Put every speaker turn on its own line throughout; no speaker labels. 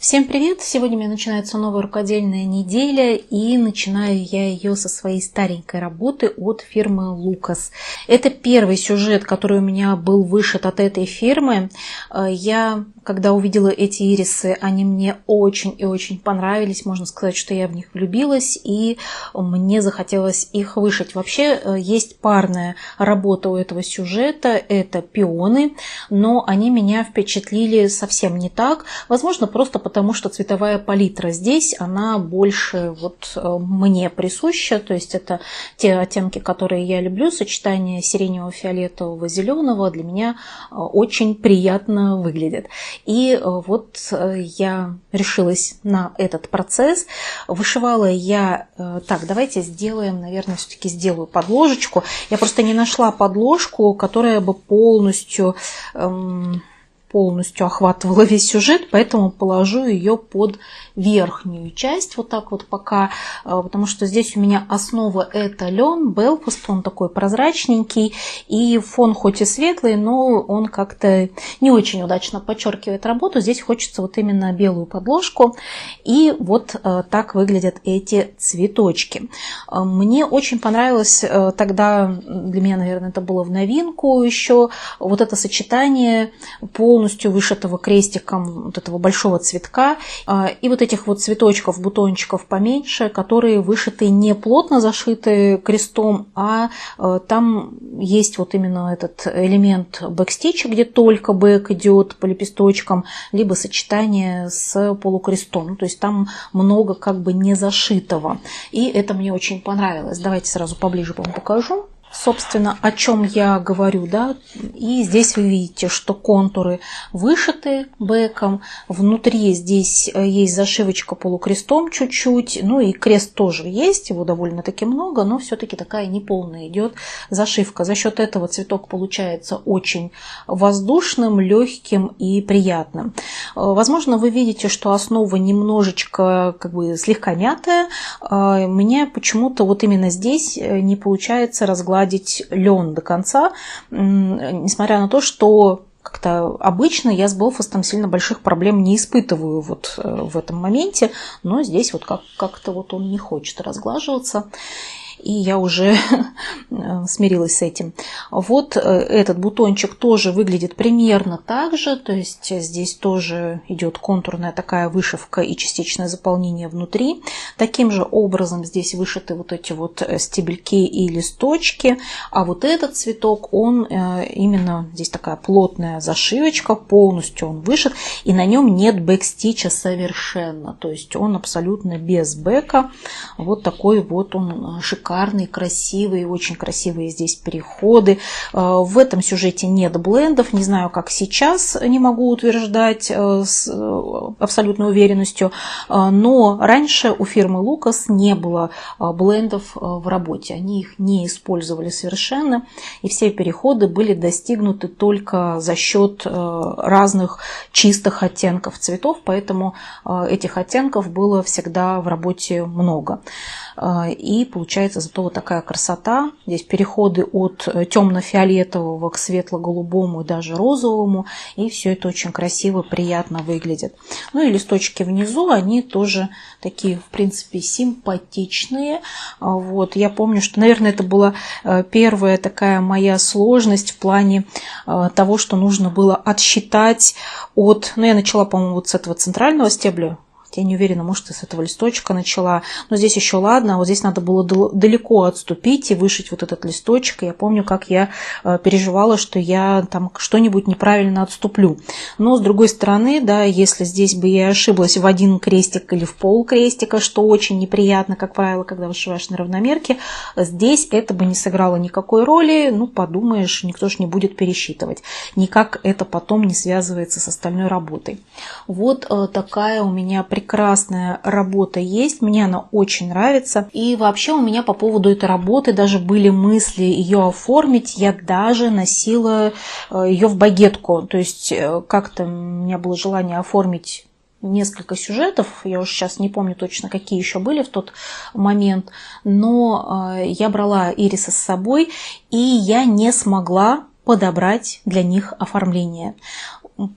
Всем привет! Сегодня у меня начинается новая рукодельная неделя, и начинаю я ее со своей старенькой работы от фирмы Lucas. Это первый сюжет, который у меня был вышит от этой фирмы. Я, когда увидела эти ирисы, они мне очень и очень понравились. Можно сказать, что я в них влюбилась, и мне захотелось их вышить. Вообще есть парная работа у этого сюжета, это пионы, но они меня впечатлили совсем не так. Возможно, просто потому что цветовая палитра здесь, она больше мне присуща, то есть это те оттенки, которые я люблю, сочетание сиреневого, фиолетового, зеленого для меня очень приятно выглядит. И я решилась на этот процесс. Вышивала я... Так, давайте сделаем, наверное, все-таки сделаю подложечку. Я просто не нашла подложку, которая бы полностью охватывала весь сюжет, поэтому положу ее под верхнюю часть, вот так вот пока, потому что здесь у меня основа это лен, Belfast, он такой прозрачненький, и фон хоть и светлый, но он как-то не очень удачно подчеркивает работу. Здесь хочется вот именно белую подложку, и вот так выглядят эти цветочки. Мне очень понравилось тогда, для меня, наверное, это было в новинку еще, вот это сочетание полностью вышитого крестиком вот этого большого цветка и вот этих вот цветочков, бутончиков поменьше, которые вышиты не плотно зашиты крестом, а там есть вот именно этот элемент бэкстича, где только бэк идет по лепесточкам, либо сочетание с полукрестом. То есть там много как бы не зашитого. И это мне очень понравилось. Давайте сразу поближе вам покажу. Собственно, о чем я говорю, да, и здесь вы видите, что контуры вышиты бэком, внутри здесь есть зашивочка полукрестом чуть-чуть, ну и крест тоже есть, его довольно-таки много, но все-таки такая неполная идет зашивка. За счет этого цветок получается очень воздушным, легким и приятным. Возможно, вы видите, что основа немножечко как бы слегка мятая, мне почему-то вот именно здесь не получается разгладить лен до конца, несмотря на то, что как-то обычно я с Belfast сильно больших проблем не испытываю вот в этом моменте, но здесь вот как-то вот он не хочет разглаживаться. И я уже смирилась с этим. Вот этот бутончик тоже выглядит примерно так же. То есть здесь тоже идет контурная такая вышивка и частичное заполнение внутри. Таким же образом здесь вышиты вот эти вот стебельки и листочки. А вот этот цветок, он именно здесь такая плотная зашивочка, полностью он вышит. И на нем нет бэкстича совершенно. То есть он абсолютно без бэка. Вот такой вот он шикарный, красивые, очень красивые здесь переходы. В этом сюжете нет блендов, не знаю, как сейчас, не могу утверждать с абсолютной уверенностью, но раньше у фирмы Lucas не было блендов в работе, они их не использовали совершенно, и все переходы были достигнуты только за счет разных чистых оттенков цветов, поэтому этих оттенков было всегда в работе много. И получается зато вот такая красота. Здесь переходы от темно-фиолетового к светло-голубому и даже розовому. И все это очень красиво, приятно выглядит. Ну и листочки внизу, они тоже такие, в принципе, симпатичные. Вот. Я помню, что, наверное, это была первая такая моя сложность в плане того, что нужно было отсчитать от... Ну, я начала, по-моему, вот с этого центрального стебля. Я не уверена, может, и с этого листочка начала. Но здесь еще ладно. Вот здесь надо было далеко отступить и вышить вот этот листочек. И я помню, как я переживала, что я там что-нибудь неправильно отступлю. Но, с другой стороны, да, если здесь бы я ошиблась в один крестик или в пол крестика, что очень неприятно, как правило, когда вышиваешь на равномерке, здесь это бы не сыграло никакой роли. Ну, подумаешь, никто же не будет пересчитывать. Никак это потом не связывается с остальной работой. Вот такая у меня прекрасная работа есть, мне она очень нравится. И вообще у меня по поводу этой работы даже были мысли ее оформить. Я даже носила ее в багетку. То есть как-то у меня было желание оформить несколько сюжетов. Я уже сейчас не помню точно, какие еще были в тот момент. Но я брала ирисы с собой, и я не смогла подобрать для них оформление.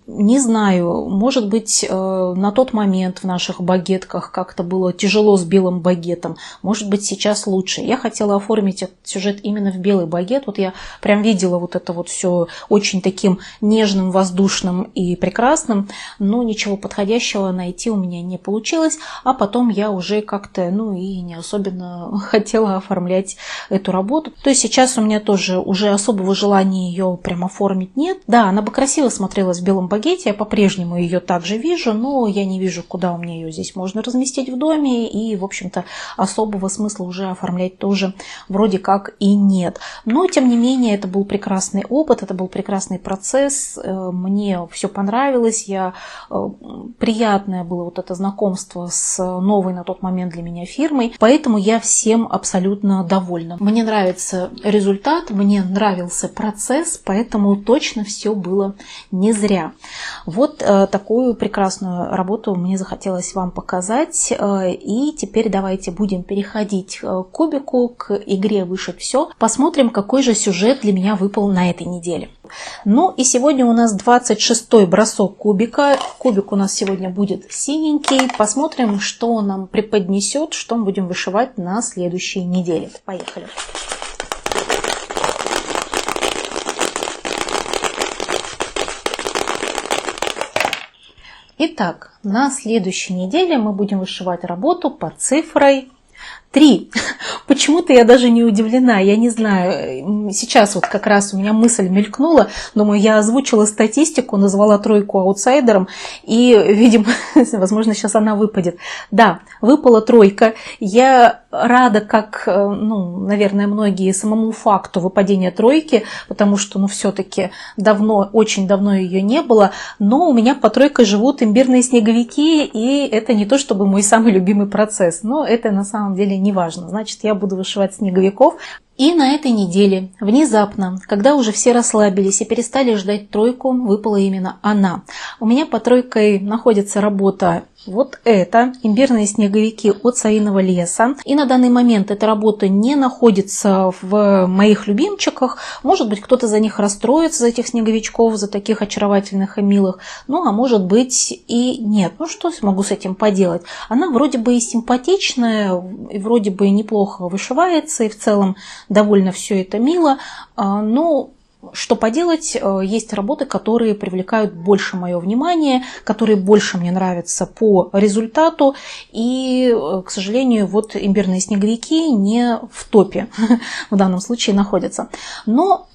не знаю, может быть, на тот момент в наших багетках как-то было тяжело с белым багетом, может быть, сейчас лучше. Я хотела оформить этот сюжет именно в белый багет, вот я прям видела вот это вот все очень таким нежным, воздушным и прекрасным, но ничего подходящего найти у меня не получилось, а потом я уже как-то, ну и не особенно хотела оформлять эту работу. То есть сейчас у меня тоже уже особого желания ее прям оформить нет. Да, она бы красиво смотрелась в белом багете, я по-прежнему ее также вижу, но я не вижу, куда у меня ее здесь можно разместить в доме, и, в общем-то, особого смысла уже оформлять тоже вроде как и нет. Но, тем не менее, это был прекрасный опыт, это был прекрасный процесс, мне все понравилось, приятное было вот это знакомство с новой на тот момент для меня фирмой, поэтому я всем абсолютно довольна. Мне нравится результат, мне нравился процесс, поэтому точно все было не зря. Вот такую прекрасную работу мне захотелось вам показать, и теперь давайте будем переходить к кубику, к игре «Вышить все». Посмотрим, какой же сюжет для меня выпал на этой неделе. Ну и сегодня у нас 26-й бросок кубика. Кубик у нас сегодня будет синенький. Посмотрим, что он нам преподнесет, что мы будем вышивать на следующей неделе. Поехали! Итак, на следующей неделе мы будем вышивать работу под цифрой 3. Почему-то я даже не удивлена, я не знаю, сейчас вот как раз у меня мысль мелькнула, думаю, я озвучила статистику, назвала тройку аутсайдером, и, видимо, возможно, сейчас она выпадет. Да, выпала тройка, я рада, как, наверное, многие, самому факту выпадения тройки, потому что, все-таки давно, очень давно ее не было, но у меня по тройке живут имбирные снеговики, и это не то чтобы мой самый любимый процесс, но это на самом деле не важно. Значит, я буду вышивать снеговиков. И на этой неделе, внезапно, когда уже все расслабились и перестали ждать тройку, выпала именно она. У меня под тройкой находится работа вот эта, имбирные снеговики от Совиного леса. И на данный момент эта работа не находится в моих любимчиках. Может быть, кто-то за них расстроится, за этих снеговичков, за таких очаровательных и милых. Ну, а может быть и нет. Ну, что смогу с этим поделать? Она вроде бы и симпатичная, и вроде бы неплохо вышивается, и в целом довольно все это мило. Но что поделать, есть работы, которые привлекают больше мое внимание, которые больше мне нравятся по результату. И, к сожалению, вот имбирные снеговики не в топе в данном случае находятся. Но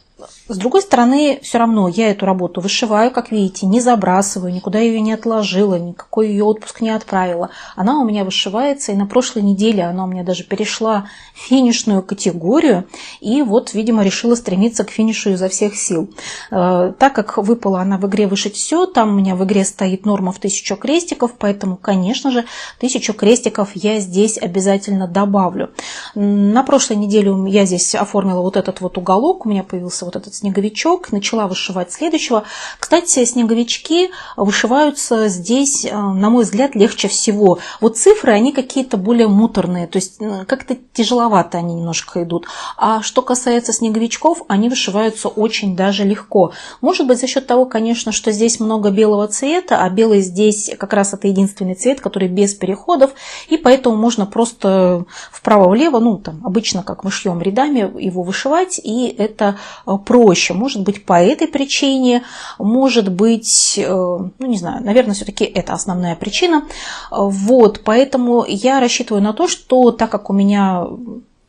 с другой стороны, все равно я эту работу вышиваю, как видите, не забрасываю, никуда ее не отложила, никакой ее отпуск не отправила. Она у меня вышивается, и на прошлой неделе она у меня даже перешла в финишную категорию, и вот, видимо, решила стремиться к финишу изо всех сил. Так как выпала она в игре «Вышить все», там у меня в игре стоит норма в 1000 крестиков, поэтому, конечно же, 1000 крестиков я здесь обязательно добавлю. На прошлой неделе я здесь оформила вот этот вот уголок, у меня появился вот этот снеговичок, начала вышивать следующего. Кстати, снеговички вышиваются здесь, на мой взгляд, легче всего. Вот цифры, они какие-то более муторные, то есть как-то тяжеловато они немножко идут. А что касается снеговичков, они вышиваются очень даже легко. Может быть, за счет того, конечно, что здесь много белого цвета, а белый здесь как раз это единственный цвет, который без переходов, и поэтому можно просто вправо-влево, обычно как мы шьем рядами, его вышивать, и это проще. Может быть, по этой причине, может быть, не знаю, наверное, все-таки это основная причина. Вот, поэтому я рассчитываю на то, что так как у меня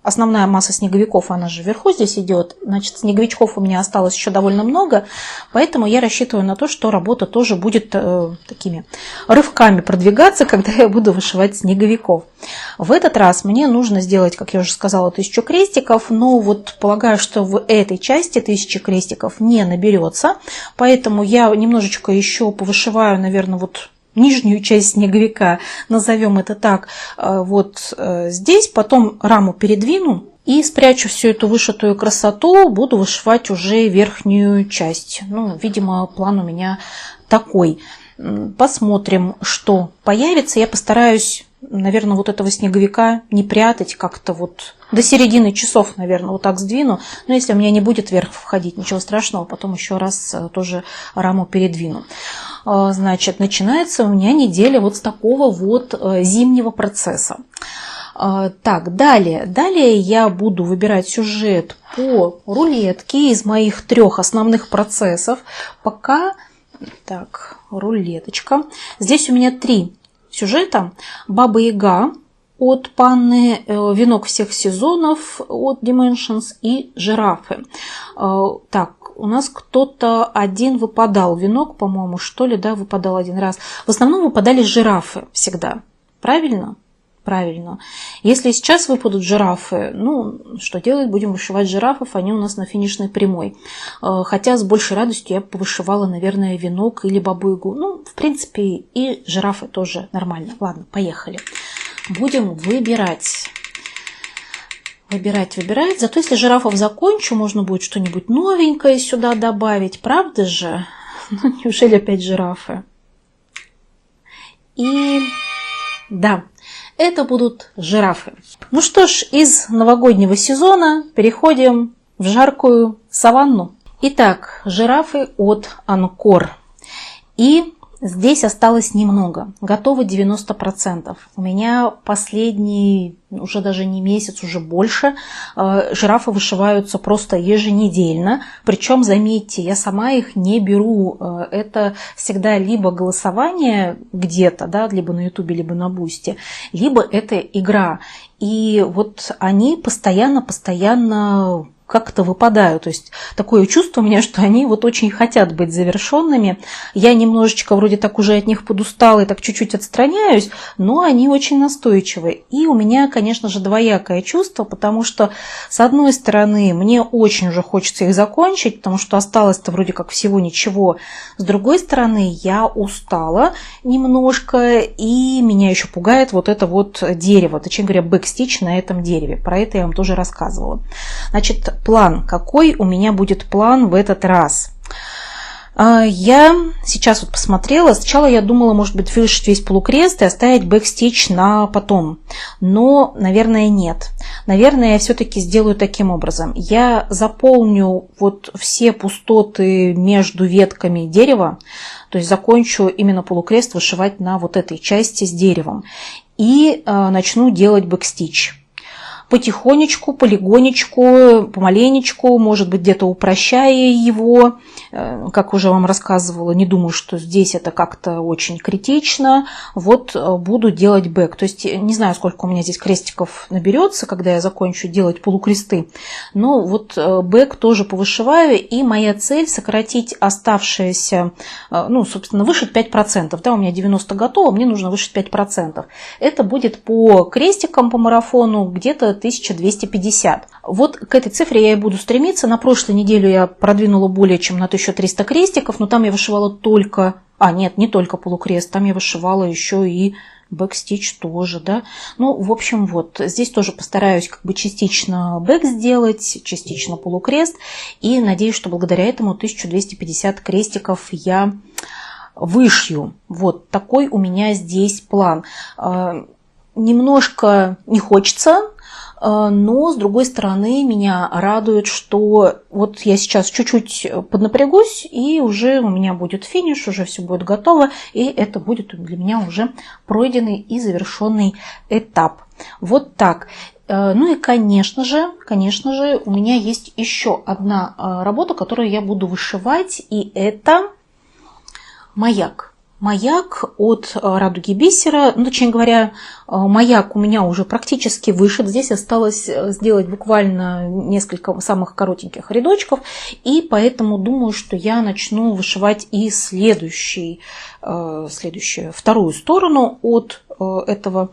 основная масса снеговиков, она же вверху здесь идет, значит, снеговичков у меня осталось еще довольно много, поэтому я рассчитываю на то, что работа тоже будет такими рывками продвигаться, когда я буду вышивать снеговиков. В этот раз мне нужно сделать, как я уже сказала, 1000 крестиков, но вот полагаю, что в этой части 1000 крестиков не наберется, поэтому я немножечко еще повышиваю, наверное, вот нижнюю часть снеговика, назовем это так, вот здесь, потом раму передвину и спрячу всю эту вышитую красоту, буду вышивать уже верхнюю часть. Видимо, план у меня такой. Посмотрим, что появится. Я постараюсь наверное, вот этого снеговика не прятать, как-то вот до середины часов, наверное, вот так сдвину. Но если у меня не будет вверх входить, ничего страшного, потом еще раз тоже раму передвину. Значит, начинается у меня неделя вот с такого вот зимнего процесса. Так, далее я буду выбирать сюжет по рулетке из моих 3 основных процессов. Пока, так, рулеточка. Здесь у меня 3 сюжета. Баба-Яга от Панны, Венок всех сезонов от Dimensions и Жирафы. Так, у нас кто-то один выпадал. Венок, по-моему, что ли, да, выпадал один раз. В основном выпадали жирафы всегда. Правильно? Правильно. Если сейчас выпадут жирафы, ну, что делать? Будем вышивать жирафов, они у нас на финишной прямой. Хотя с большей радостью я повышивала, наверное, Венок или Бабу-Ягу. Ну, в принципе, и жирафы тоже нормально. Ладно, поехали. Будем выбирать. Выбирать. Зато если жирафов закончу, можно будет что-нибудь новенькое сюда добавить. Правда же? Ну, неужели опять жирафы? И да, это будут жирафы. Ну что ж, из новогоднего сезона переходим в жаркую саванну. Итак, жирафы от Анкор. И здесь осталось немного. Готово 90%. У меня последний, уже даже не месяц, уже больше, жирафы вышиваются просто еженедельно. Причем, заметьте, я сама их не беру. Это всегда либо голосование где-то, да, либо на Ютубе, либо на Бусти, либо это игра. И вот они постоянно как-то выпадают. То есть такое чувство у меня, что они вот очень хотят быть завершенными. Я немножечко вроде так уже от них подустала и так чуть-чуть отстраняюсь, но они очень настойчивы. И у меня, конечно же, двоякое чувство, потому что, с одной стороны, мне очень уже хочется их закончить, потому что осталось-то вроде как всего ничего. С другой стороны, я устала немножко, и меня еще пугает вот это вот дерево, точнее говоря, бэкстич на этом дереве. Про это я вам тоже рассказывала. Значит, план. Какой у меня будет план в этот раз? Я сейчас вот посмотрела. Сначала я думала, может быть, вышить весь полукрест и оставить бэкстич на потом. Но, наверное, нет. Наверное, я все-таки сделаю таким образом. Я заполню вот все пустоты между ветками дерева. То есть закончу именно полукрест вышивать на вот этой части с деревом. И начну делать бэкстич. Потихонечку, полигонечку, помаленечку, может быть, где-то упрощая его, как уже вам рассказывала, не думаю, что здесь это как-то очень критично. Вот буду делать бэк. То есть не знаю, сколько у меня здесь крестиков наберется, когда я закончу делать полукресты. Но вот бэк тоже повышиваю, и моя цель сократить оставшееся, ну, собственно, вышить 5%. Да, у меня 90 готово, мне нужно вышить 5%. Это будет по крестикам, по марафону где-то 1250. Вот к этой цифре я и буду стремиться. На прошлой неделе я продвинула более чем на 1300 крестиков, но там я вышивала только... нет, не только полукрест, там я вышивала еще и бэкстич тоже, да. Ну, в общем, вот, здесь тоже постараюсь как бы частично бэк сделать, частично полукрест, и надеюсь, что благодаря этому 1250 крестиков я вышью. Вот такой у меня здесь план. Немножко не хочется, но, с другой стороны, меня радует, что вот я сейчас чуть-чуть поднапрягусь, и уже у меня будет финиш, уже все будет готово, и это будет для меня уже пройденный и завершенный этап. Вот так. Ну и, конечно же, у меня есть еще одна работа, которую я буду вышивать, и это маяк. Маяк от Радуги Бисера. Ну, точнее говоря, маяк у меня уже практически вышит. Здесь осталось сделать буквально несколько самых коротеньких рядочков. И поэтому думаю, что я начну вышивать и вторую сторону от этого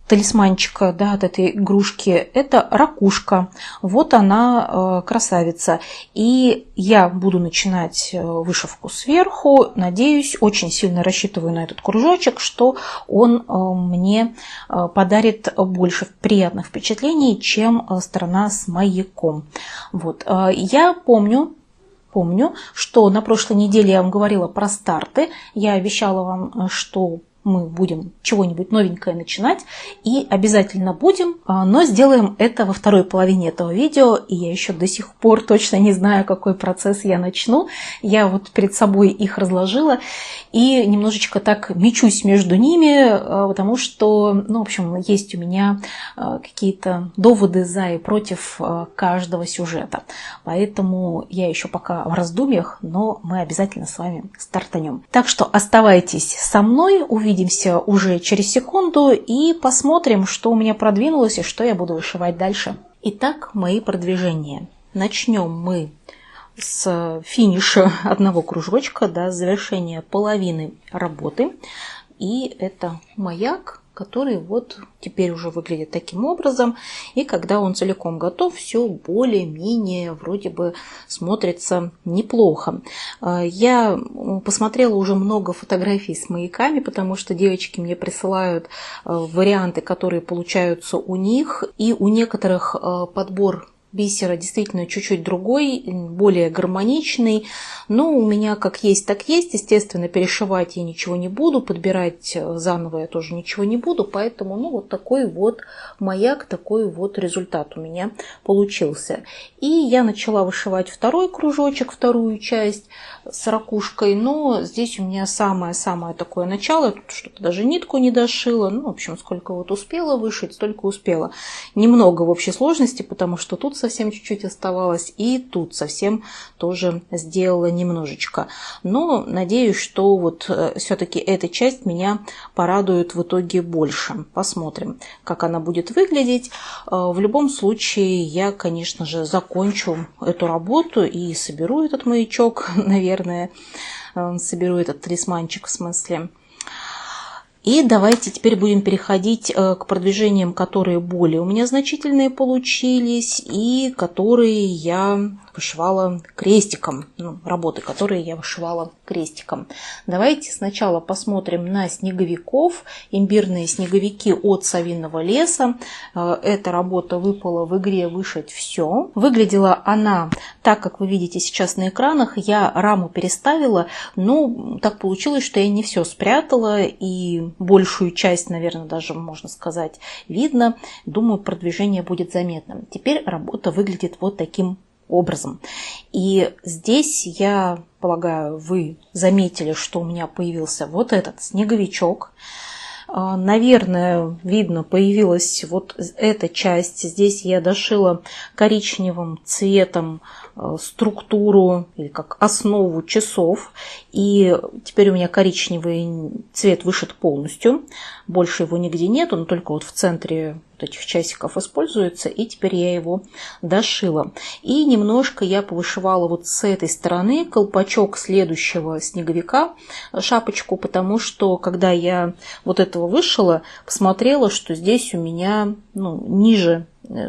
талисманчика, да, от этой игрушки. Это ракушка. Вот она, красавица. И я буду начинать вышивку сверху. Надеюсь, очень сильно рассчитываю на этот кружочек, что он мне подарит больше приятных впечатлений, чем сторона с маяком. Вот. Я помню, что на прошлой неделе я вам говорила про старты. Я обещала вам, что мы будем чего-нибудь новенькое начинать, и обязательно будем, но сделаем это во второй половине этого видео, и я еще до сих пор точно не знаю, какой процесс я начну. Я вот перед собой их разложила и немножечко так мечусь между ними, потому что, ну, в общем, есть у меня какие-то доводы за и против каждого сюжета. Поэтому я еще пока в раздумьях, но мы обязательно с вами стартанем. Так что оставайтесь со мной, увидимся уже через секунду и посмотрим, что у меня продвинулось и что я буду вышивать дальше. Итак, мои продвижения. Начнем мы с финиша одного кружочка, до завершения половины работы. И это маяк, который вот теперь уже выглядит таким образом. И когда он целиком готов, все более-менее вроде бы смотрится неплохо. Я посмотрела уже много фотографий с маяками, потому что девочки мне присылают варианты, которые получаются у них. И у некоторых подбор бисера действительно чуть-чуть другой, более гармоничный. Но у меня как есть, так есть. Естественно, перешивать я ничего не буду, подбирать заново я тоже ничего не буду. Поэтому, ну, вот такой вот маяк, такой вот результат у меня получился. И я начала вышивать второй кружочек, вторую часть с ракушкой. Но здесь у меня самое-самое такое начало. Тут что-то даже нитку не дошила. Ну, в общем, сколько вот успела вышить, столько успела. Немного в общей сложности, потому что тут совсем чуть-чуть оставалось, и тут совсем тоже сделала немножечко. Но надеюсь, что вот все-таки эта часть меня порадует в итоге больше. Посмотрим, как она будет выглядеть. В любом случае, я, конечно же, закончу эту работу и соберу этот маячок, наверное, соберу этот талисманчик в смысле. И давайте теперь будем переходить к продвижениям, которые более у меня значительные получились и которые я вышивала крестиком. Ну, работы, которые я вышивала крестиком. Давайте сначала посмотрим на снеговиков. Имбирные снеговики от Совиного леса. Эта работа выпала в игре «Вышить все». Выглядела она так, как вы видите сейчас на экранах. Я раму переставила, но так получилось, что я не все спрятала, и большую часть, наверное, даже можно сказать, видно. Думаю, продвижение будет заметным. Теперь работа выглядит вот таким образом. И здесь, я полагаю, вы заметили, что у меня появился вот этот снеговичок. Наверное, видно, появилась вот эта часть. Здесь я дошила коричневым цветом структуру или как основу часов. И теперь у меня коричневый цвет вышит полностью. Больше его нигде нету, но только вот в центре вот этих часиков используется. И теперь я его дошила. И немножко я повышивала вот с этой стороны колпачок следующего снеговика, шапочку, потому что когда я вот этого вышила, посмотрела, что здесь у меня, ну, ниже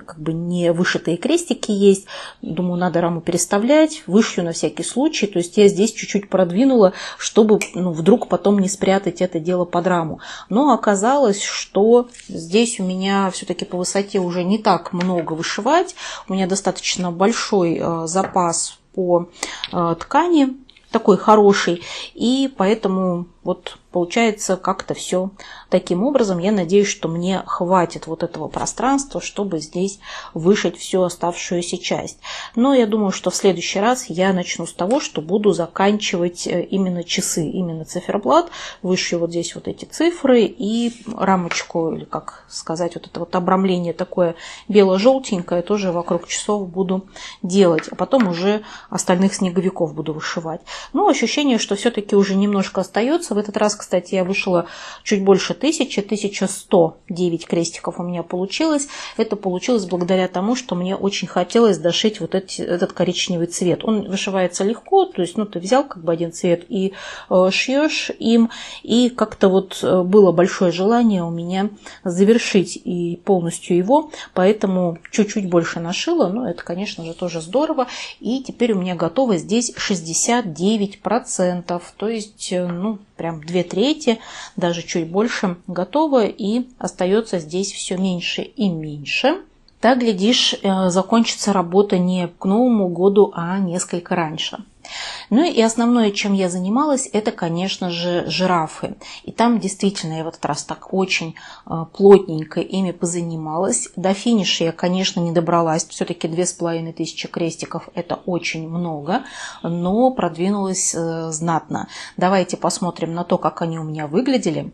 как бы не вышитые крестики есть. Думаю, надо раму переставлять, вышью на всякий случай. То есть я здесь чуть-чуть продвинула, чтобы, ну, вдруг потом не спрятать это дело под раму. Но оказалось, что здесь у меня все-таки по высоте уже не так много вышивать. У меня достаточно большой запас по ткани, такой хороший. И поэтому вот получается как-то все таким образом. Я надеюсь, что мне хватит вот этого пространства, чтобы здесь вышить всю оставшуюся часть. Но я думаю, что в следующий раз я начну с того, что буду заканчивать именно часы, именно циферблат. Вышью вот здесь вот эти цифры и рамочку, или как сказать, вот это вот обрамление такое бело-желтенькое тоже вокруг часов буду делать. А потом уже остальных снеговиков буду вышивать. Но ощущение, что все-таки уже немножко остается. В этот раз, кстати, я вышила чуть больше 1109 крестиков у меня получилось. Это получилось благодаря тому, что мне очень хотелось дошить вот этот коричневый цвет. Он вышивается легко, то есть, ну, ты взял как бы один цвет и шьешь им, и как-то вот было большое желание у меня завершить и полностью его, поэтому чуть-чуть больше нашила, но это, конечно же, тоже здорово. И теперь у меня готово здесь 69%, то есть, ну, прям 2/3, даже чуть больше готово, и остается здесь все меньше и меньше. Так, глядишь, закончится работа не к Новому году, а несколько раньше. Ну и основное, чем я занималась, это, конечно же, жирафы. И там действительно я в этот раз так очень плотненько ими позанималась. До финиша я, конечно, не добралась. Все-таки 2500 крестиков – это очень много, но продвинулась знатно. Давайте посмотрим на то, как они у меня выглядели.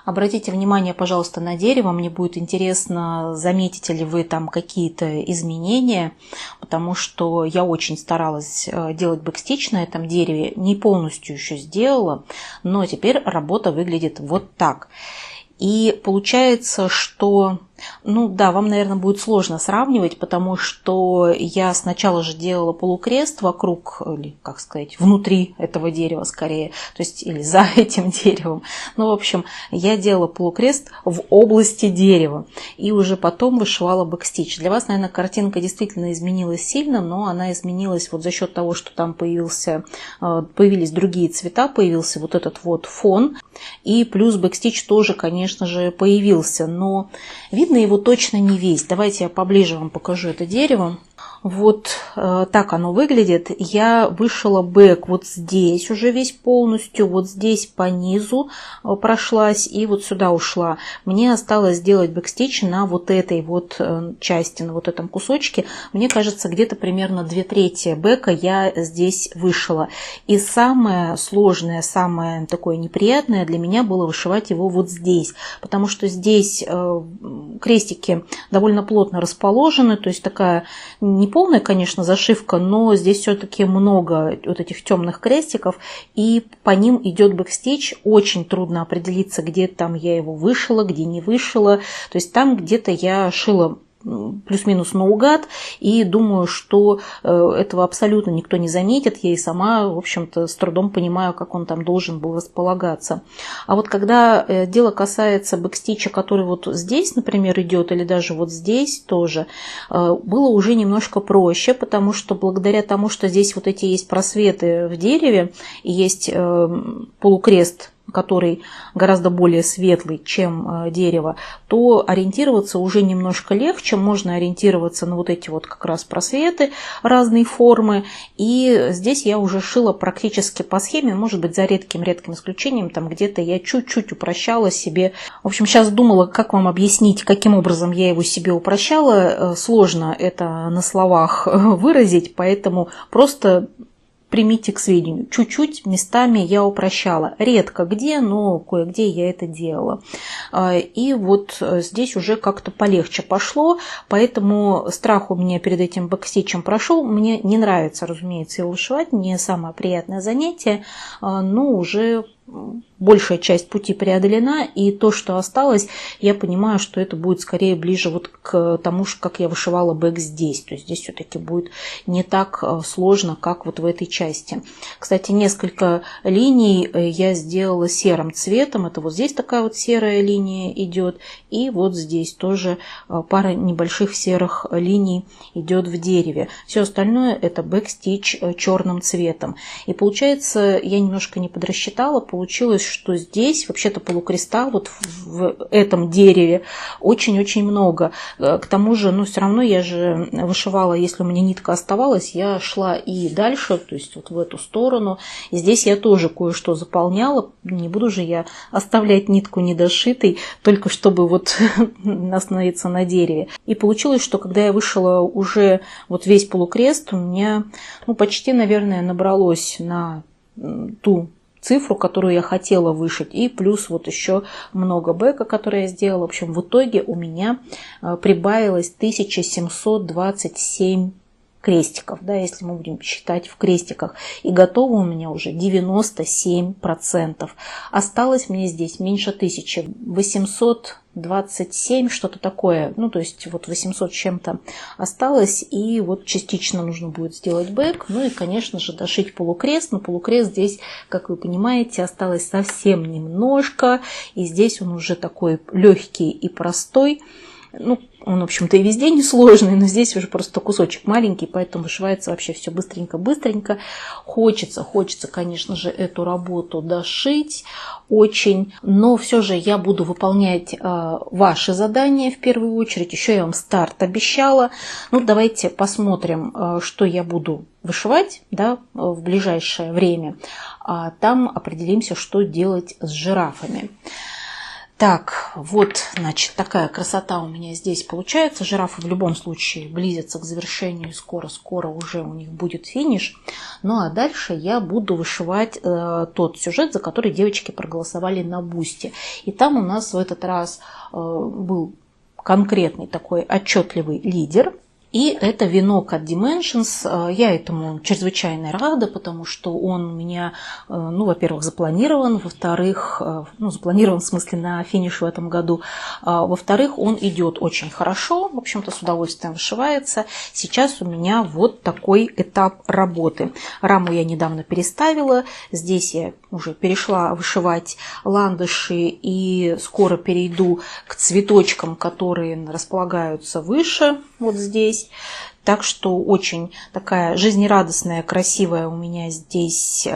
Обратите внимание, пожалуйста, на дерево. Мне будет интересно, заметите ли вы там какие-то изменения, потому что я очень старалась делать бэкстич на этом дереве. Не полностью еще сделала, но теперь работа выглядит вот так. И получается, что, ну да, вам, наверное, будет сложно сравнивать, потому что я сначала же делала полукрест вокруг, или, как сказать, внутри этого дерева скорее, то есть или за этим деревом. Ну, в общем, я делала полукрест в области дерева и уже потом вышивала бэкстич. Для вас, наверное, картинка действительно изменилась сильно, но она изменилась вот за счет того, что там появились другие цвета, появился вот этот вот фон, и плюс бэкстич тоже, конечно же, появился, но видно его точно не весь. Давайте я поближе вам покажу это дерево. Вот так оно выглядит. Я вышила бэк вот здесь уже весь полностью, вот здесь по низу прошлась и вот сюда ушла. Мне осталось сделать бэкстич на вот этой вот части, на вот этом кусочке. Мне кажется, где-то примерно 2/3 бэка я здесь вышила. И самое сложное, самое такое неприятное для меня было вышивать его вот здесь, потому что здесь крестики довольно плотно расположены, то есть такая не полная, конечно, зашивка, но здесь все-таки много вот этих темных крестиков, и по ним идет бэкстич. Очень трудно определиться, где там я его вышила, где не вышила. То есть там где-то я шила плюс-минус наугад, и думаю, что этого абсолютно никто не заметит. Я и сама, в общем-то, с трудом понимаю, как он там должен был располагаться. А вот когда дело касается бэкстича, который вот здесь, например, идет, или даже вот здесь тоже, было уже немножко проще, потому что благодаря тому, что здесь вот эти есть просветы в дереве, и есть полукрест, который гораздо более светлый, чем дерево, то ориентироваться уже немножко легче. Можно ориентироваться на вот эти вот как раз просветы разной формы. И здесь я уже шила практически по схеме, может быть, за редким исключением, там где-то я чуть-чуть упрощала себе. В общем, сейчас думала, как вам объяснить, каким образом я его себе упрощала. Сложно это на словах выразить, поэтому просто примите к сведению. Чуть-чуть местами я упрощала. Редко где, но кое-где я это делала. И вот здесь уже как-то полегче пошло, поэтому страх у меня перед этим бэкстичем прошел. Мне не нравится, разумеется, его вышивать, не самое приятное занятие, но уже большая часть пути преодолена, и то, что осталось, я понимаю, что это будет скорее ближе вот к тому, как я вышивала бэк здесь. То есть здесь все-таки будет не так сложно, как вот в этой части. Кстати, несколько линий я сделала серым цветом. Это вот здесь такая вот серая линия идет, и вот здесь тоже пара небольших серых линий идет в дереве. Все остальное это бэкстич черным цветом. И получается, я немножко не подрасчитала, получилось, что здесь вообще-то полукреста вот в этом дереве очень-очень много. К тому же, ну, все равно я же вышивала, если у меня нитка оставалась, я шла и дальше, то есть вот в эту сторону. И здесь я тоже кое-что заполняла. Не буду же я оставлять нитку недошитой, только чтобы вот остановиться на дереве. И получилось, что когда я вышила уже вот весь полукрест, у меня, ну, почти, наверное, набралось на ту цифру, которую я хотела вышить, и плюс вот еще много бэка, который я сделала. В общем, в итоге у меня прибавилось 1727 крестиков, да, если мы будем считать в крестиках, и готово у меня уже 97%. Осталось мне здесь меньше 1000, 827, что-то такое, ну, то есть вот 800 чем-то осталось, и вот частично нужно будет сделать бэк, ну и, конечно же, дошить полукрест, но полукрест здесь, как вы понимаете, осталось совсем немножко, и здесь он уже такой легкий и простой. Ну, он, в общем-то, и везде несложный, но здесь уже просто кусочек маленький, поэтому вышивается вообще все быстренько-быстренько. Хочется, конечно же, эту работу дошить очень, но все же я буду выполнять ваши задания в первую очередь. Еще я вам старт обещала. Ну, давайте посмотрим, что я буду вышивать, да, в ближайшее время. А там определимся, что делать с жирафами. Так, вот, значит, такая красота у меня здесь получается. Жирафы в любом случае близятся к завершению, и скоро уже у них будет финиш. Ну а дальше я буду вышивать тот сюжет, за который девочки проголосовали на Бусти. И там у нас в этот раз был конкретный такой отчетливый лидер. И это венок от Dimensions. Я этому чрезвычайно рада, потому что он у меня, ну, во-первых, запланирован, во-вторых, ну, запланирован в смысле на финиш в этом году, во-вторых, он идет очень хорошо, в общем-то, с удовольствием вышивается. Сейчас у меня вот такой этап работы. Раму я недавно переставила, здесь я уже перешла вышивать ландыши и скоро перейду к цветочкам, которые располагаются выше, вот здесь. Так что очень такая жизнерадостная, красивая у меня здесь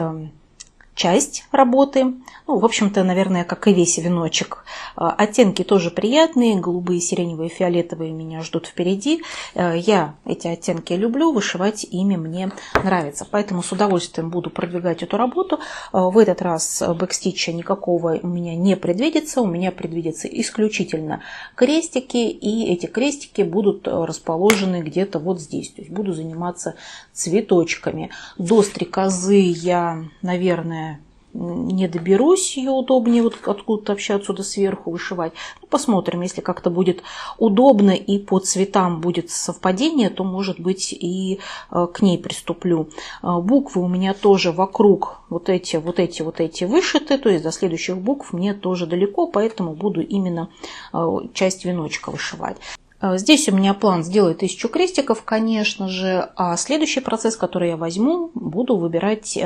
часть работы. Ну, в общем-то, наверное, как и весь веночек. Оттенки тоже приятные, голубые, сиреневые, фиолетовые меня ждут впереди. Я эти оттенки люблю, вышивать ими мне нравится. Поэтому с удовольствием буду продвигать эту работу. В этот раз бэкстича никакого у меня не предвидится. У меня предвидятся исключительно крестики. И эти крестики будут расположены где-то вот здесь. То есть буду заниматься цветочками. До стрекозы я, наверное, не доберусь, ее удобнее вот откуда-то вообще отсюда сверху вышивать. Ну, посмотрим, если как-то будет удобно и по цветам будет совпадение, то, может быть, и к ней приступлю. Буквы у меня тоже вокруг вот эти вышиты, то есть до следующих букв мне тоже далеко, поэтому буду именно часть веночка вышивать. Здесь у меня план сделать 1000 крестиков, конечно же, а следующий процесс, который я возьму, буду выбирать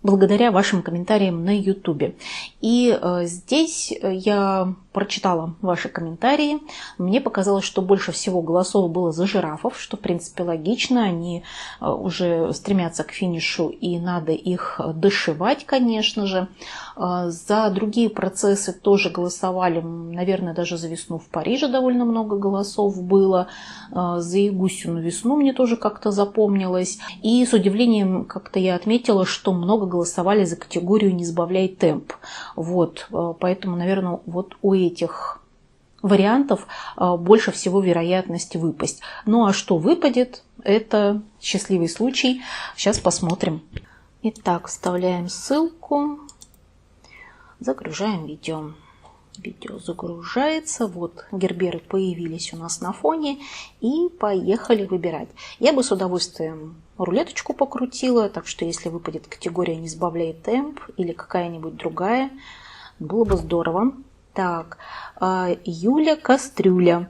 благодаря вашим комментариям на YouTube. И здесь я прочитала ваши комментарии. Мне показалось, что больше всего голосов было за жирафов, что в принципе логично. Они уже стремятся к финишу и надо их дошивать, конечно же. За другие процессы тоже голосовали, наверное, даже за весну в Париже довольно много голосов было. За Ягусину весну мне тоже как-то запомнилось. И с удивлением как-то я отметила, что много голосовали за категорию «Не сбавляй темп». Вот, поэтому, наверное, вот у этих вариантов больше всего вероятность выпасть. Ну а что выпадет, это счастливый случай. Сейчас посмотрим. Итак, вставляем ссылку, загружаем видео. Видео загружается, вот герберы появились у нас на фоне и поехали выбирать. Я бы с удовольствием рулеточку покрутила, так что если выпадет категория «Не сбавляй темп» или какая-нибудь другая, было бы здорово. Так, Юля Кастрюля.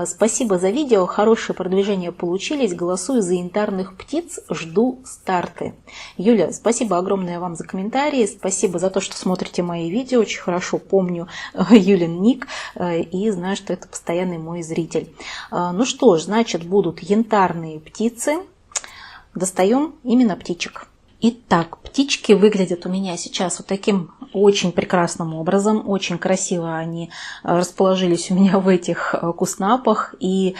Спасибо за видео, хорошее продвижение получились. Голосую за янтарных птиц, жду старты. Юля, спасибо огромное вам за комментарии. Спасибо за то, что смотрите мои видео. Очень хорошо помню Юлин ник и знаю, что это постоянный мой зритель. Ну что ж, значит, будут янтарные птицы. Достаем именно птичек. Итак, птички выглядят у меня сейчас вот таким очень прекрасным образом. Очень красиво они расположились у меня в этих куснапах. И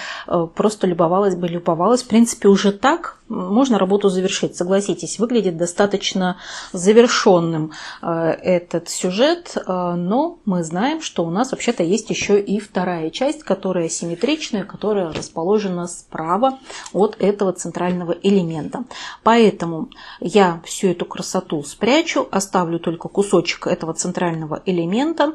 просто любовалась. В принципе, уже так можно работу завершить. Согласитесь, выглядит достаточно завершенным этот сюжет. Но мы знаем, что у нас вообще-то есть еще и вторая часть, которая симметричная, которая расположена справа от этого центрального элемента. Поэтому я всю эту красоту спрячу, оставлю только кусочек этого центрального элемента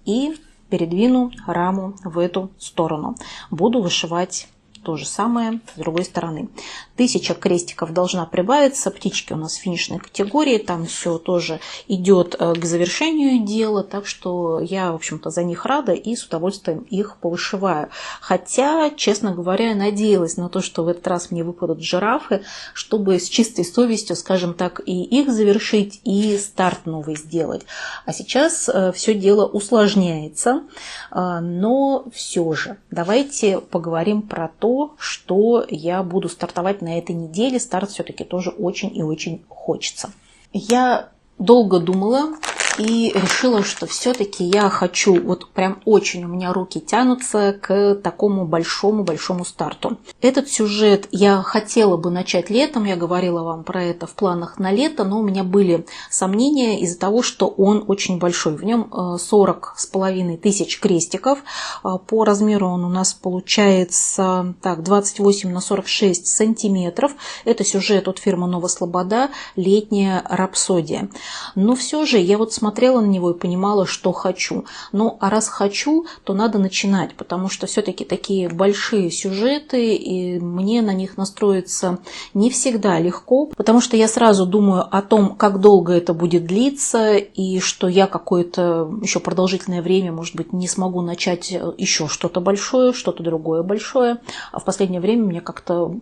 и передвину раму в эту сторону. Буду вышивать то же самое с другой стороны. 1000 крестиков должна прибавиться. Птички у нас в финишной категории. Там все тоже идет к завершению дела. Так что я, в общем-то, за них рада и с удовольствием их повышиваю. Хотя, честно говоря, надеялась на то, что в этот раз мне выпадут жирафы, чтобы с чистой совестью, скажем так, и их завершить, и старт новый сделать. А сейчас все дело усложняется. Но все же давайте поговорим про то, что я буду стартовать на этой неделе. Старт все-таки тоже очень и очень хочется. Я долго думала и решила, что все-таки я хочу, вот прям очень у меня руки тянутся к такому большому старту. Этот сюжет я хотела бы начать летом, я говорила вам про это в планах на лето, но у меня были сомнения из-за того, что он очень большой. В нем 40,5 тысяч крестиков. По размеру он у нас получается 28 на 46 сантиметров. Это сюжет от фирмы Нова Слобода «Летняя рапсодия». Но все же я вот смотрела на него и понимала, что хочу. Ну, а раз хочу, то надо начинать, потому что все-таки такие большие сюжеты, и мне на них настроиться не всегда легко, потому что я сразу думаю о том, как долго это будет длиться, и что я какое-то еще продолжительное время, может быть, не смогу начать еще что-то большое, что-то другое большое. А в последнее время мне как-то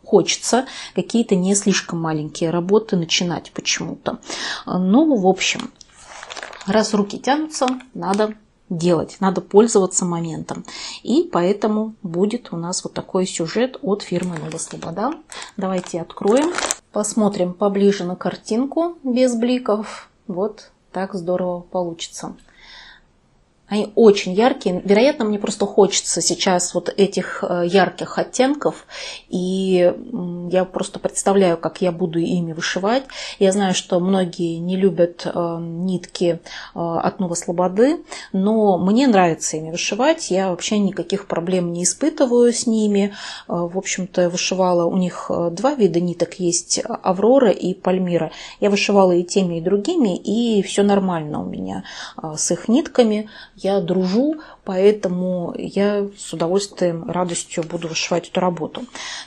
хочется какие-то не слишком маленькие работы начинать почему-то. Ну, в общем, раз руки тянутся, надо делать, надо пользоваться моментом. И поэтому будет у нас вот такой сюжет от фирмы Нова Слобода. Давайте откроем, посмотрим поближе на картинку без бликов. Вот так здорово получится. Они очень яркие. Вероятно, мне просто хочется сейчас вот этих ярких оттенков. И я просто представляю, как я буду ими вышивать. Я знаю, что многие не любят нитки от Новой Слободы, но мне нравится ими вышивать. Я вообще никаких проблем не испытываю с ними. В общем-то, вышивала у них два вида ниток. Есть Аврора и Пальмира. Я вышивала и теми, и другими, и все нормально у меня с их нитками. Я дружу, поэтому я с удовольствием, радостью буду вышивать эту работу.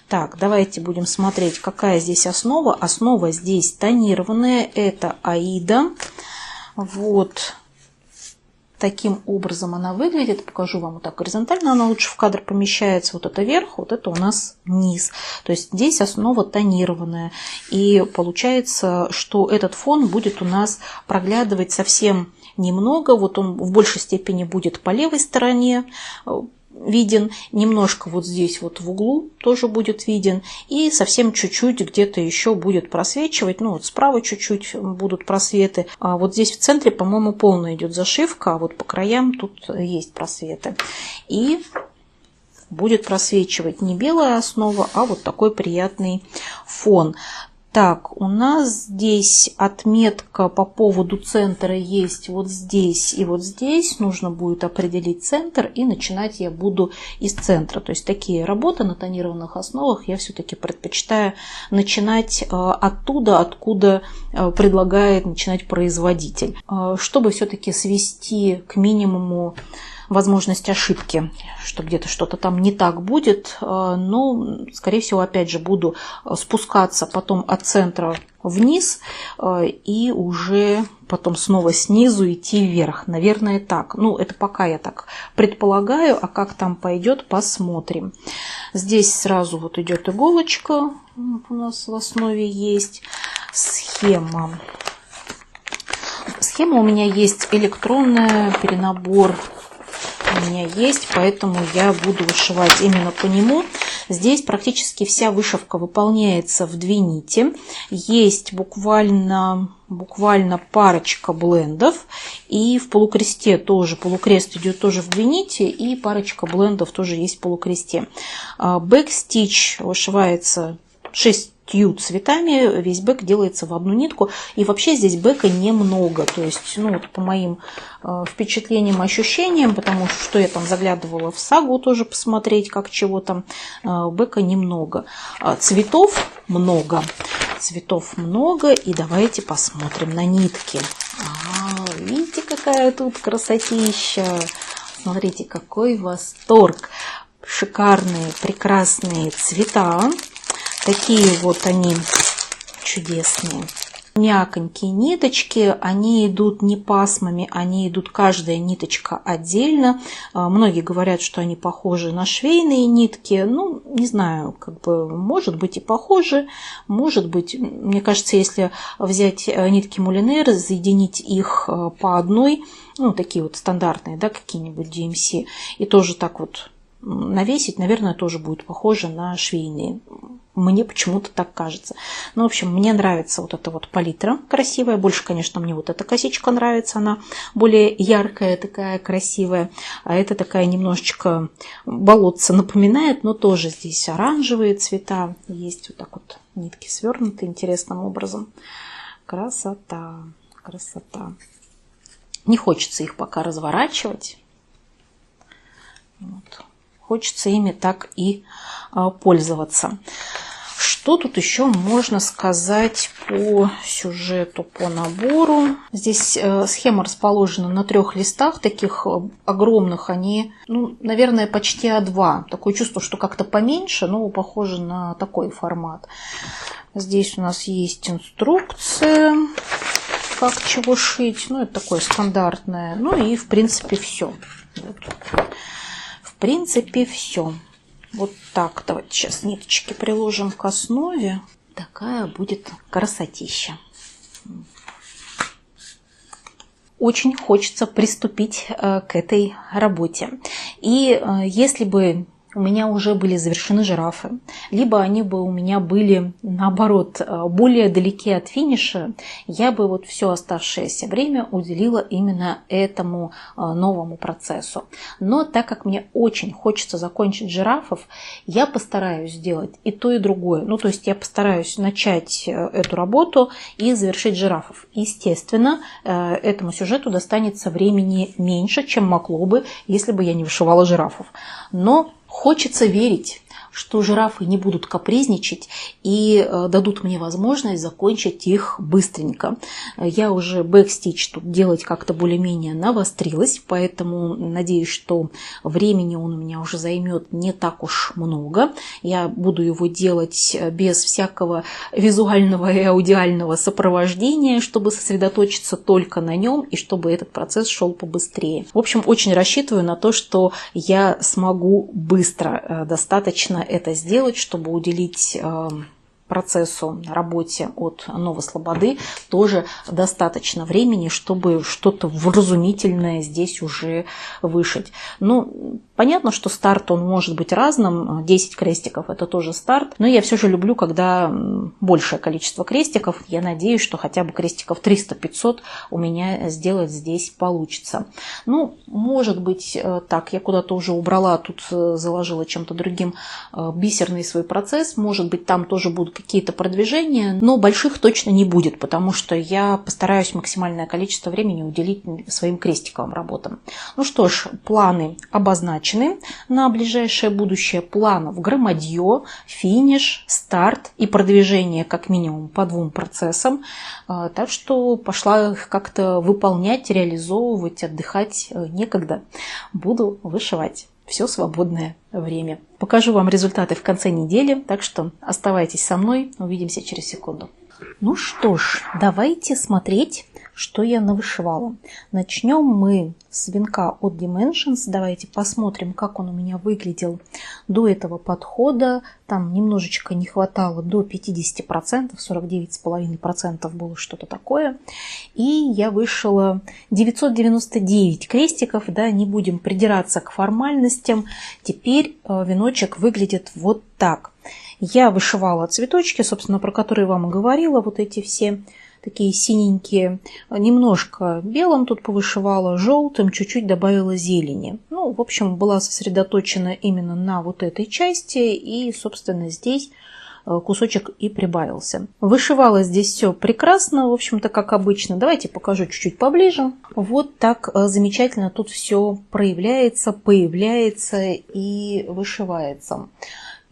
Так, давайте будем смотреть, какая здесь основа. Основа здесь тонированная, это Аида. Вот таким образом она выглядит. Покажу вам вот так горизонтально, она лучше в кадр помещается. Вот это верх, вот это у нас низ. То есть здесь основа тонированная. И получается, что этот фон будет у нас проглядывать совсем немного. Вот он в большей степени будет по левой стороне виден, немножко вот здесь вот в углу тоже будет виден, и совсем чуть-чуть где-то еще будет просвечивать, ну вот справа чуть-чуть будут просветы, а вот здесь в центре, по-моему, полная идет зашивка, а вот по краям тут есть просветы. И будет просвечивать не белая основа, а вот такой приятный фон. Так, у нас здесь отметка по поводу центра есть вот здесь и вот здесь. Нужно будет определить центр, и начинать я буду из центра. То есть такие работы на тонированных основах я все-таки предпочитаю начинать оттуда, откуда предлагает начинать производитель. Чтобы все-таки свести к минимуму возможность ошибки, что где-то что-то там не так будет, но, скорее всего, опять же, буду спускаться потом от центра вниз и уже потом снова снизу идти вверх. Наверное, так. Ну, это пока я так предполагаю, а как там пойдет, посмотрим. Здесь сразу вот идет иголочка, у нас в основе есть схема. Схема у меня есть электронная, перенабор у меня есть, поэтому я буду вышивать именно по нему. Здесь практически вся вышивка выполняется в 2 нити. Есть буквально парочка блендов. И в полукресте тоже, полукрест идет тоже в 2 нити, и парочка блендов тоже есть в полукресте. Бэк-стич вышивается 6 цветами, весь бэк делается в 1 нитку, и вообще здесь бэка немного, то есть, ну, вот по моим впечатлениям, ощущениям, потому что я там заглядывала в сагу тоже посмотреть, как чего там, бэка немного. Цветов много, и давайте посмотрим на нитки. Видите, какая тут красотища, смотрите, какой восторг. шикарные, прекрасные цвета. Такие вот они чудесные. Мяконькие ниточки, они идут не пасмами, они идут каждая ниточка отдельно. Многие говорят, что они похожи на швейные нитки. Ну, не знаю, как бы, может быть и похожи, может быть, мне кажется, если взять нитки Мулинер, соединить их по одной, ну, такие вот стандартные, да, какие-нибудь DMC, и тоже так вот навесить, наверное, тоже будет похоже на швейные. Мне почему-то так кажется. Ну, в общем, мне нравится вот эта вот палитра красивая. Больше, конечно, мне вот эта косичка нравится. Она более яркая, такая красивая. А эта такая немножечко болотца напоминает, но тоже здесь оранжевые цвета. Есть вот так вот нитки свернуты интересным образом. Красота, красота. Не хочется их пока разворачивать. Вот. Хочется ими так и пользоваться. Что тут еще можно сказать по сюжету, по набору? Здесь схема расположена на 3 листах, таких огромных. Они, ну, наверное, почти А2. Такое чувство, что как-то поменьше, но похоже на такой формат. Здесь у нас есть инструкция, как чего шить. Ну, это такое стандартное. Ну и, в принципе, все. Вот. В принципе, все. Вот так. Давайте сейчас ниточки приложим к основе. Такая будет красотища. Очень хочется приступить к этой работе. И если бы у меня уже были завершены жирафы, либо они бы у меня были, наоборот, более далеки от финиша, я бы вот все оставшееся время уделила именно этому новому процессу. Но так как мне очень хочется закончить жирафов, я постараюсь сделать и то, и другое. Ну, то есть я постараюсь начать эту работу и завершить жирафов. Естественно, этому сюжету достанется времени меньше, чем могло бы, если бы я не вышивала жирафов. Но хочется верить, что жирафы не будут капризничать и дадут мне возможность закончить их быстренько. Я уже бэкстич тут делать как-то более-менее навострилась, поэтому надеюсь, что времени он у меня уже займет не так уж много. Я буду его делать без всякого визуального и аудиального сопровождения, чтобы сосредоточиться только на нем и чтобы этот процесс шел побыстрее. В общем, очень рассчитываю на то, что я смогу быстро достаточно это сделать, чтобы уделить процессу, работе от Новослободы тоже достаточно времени, чтобы что-то вразумительное здесь уже вышить. Ну, понятно, что старт он может быть разным, 10 крестиков это тоже старт, но я все же люблю, когда большее количество крестиков. Я надеюсь, что хотя бы крестиков 300-500 у меня сделать здесь получится. Ну, может быть так, я куда-то уже убрала, тут заложила чем-то другим бисерный свой процесс, может быть там тоже будут какие-то продвижения, но больших точно не будет, потому что я постараюсь максимальное количество времени уделить своим крестиковым работам. Ну что ж, планы обозначены на ближайшее будущее. Планов громадье, финиш, старт и продвижение как минимум по 2 процессам. Так что пошла их как-то выполнять, реализовывать, отдыхать некогда. Буду вышивать все свободное время. Покажу вам результаты в конце недели, так что оставайтесь со мной, увидимся через секунду. Ну что ж, давайте смотреть, что я навышивала. Начнем мы с венка от Dimensions. Давайте посмотрим, как он у меня выглядел до этого подхода. Там немножечко не хватало до 50%, 49,5% было что-то такое. И я вышила 999 крестиков. Да, не будем придираться к формальностям. Теперь веночек выглядит вот так. Я вышивала цветочки, собственно, про которые вам и говорила, вот эти все такие синенькие, немножко белым тут повышивала, желтым, чуть-чуть добавила зелени. Ну, в общем, была сосредоточена именно на вот этой части, и, собственно, здесь кусочек и прибавился. Вышивала здесь все прекрасно, в общем-то, как обычно. Давайте покажу чуть-чуть поближе. Вот так замечательно тут все проявляется, появляется и вышивается.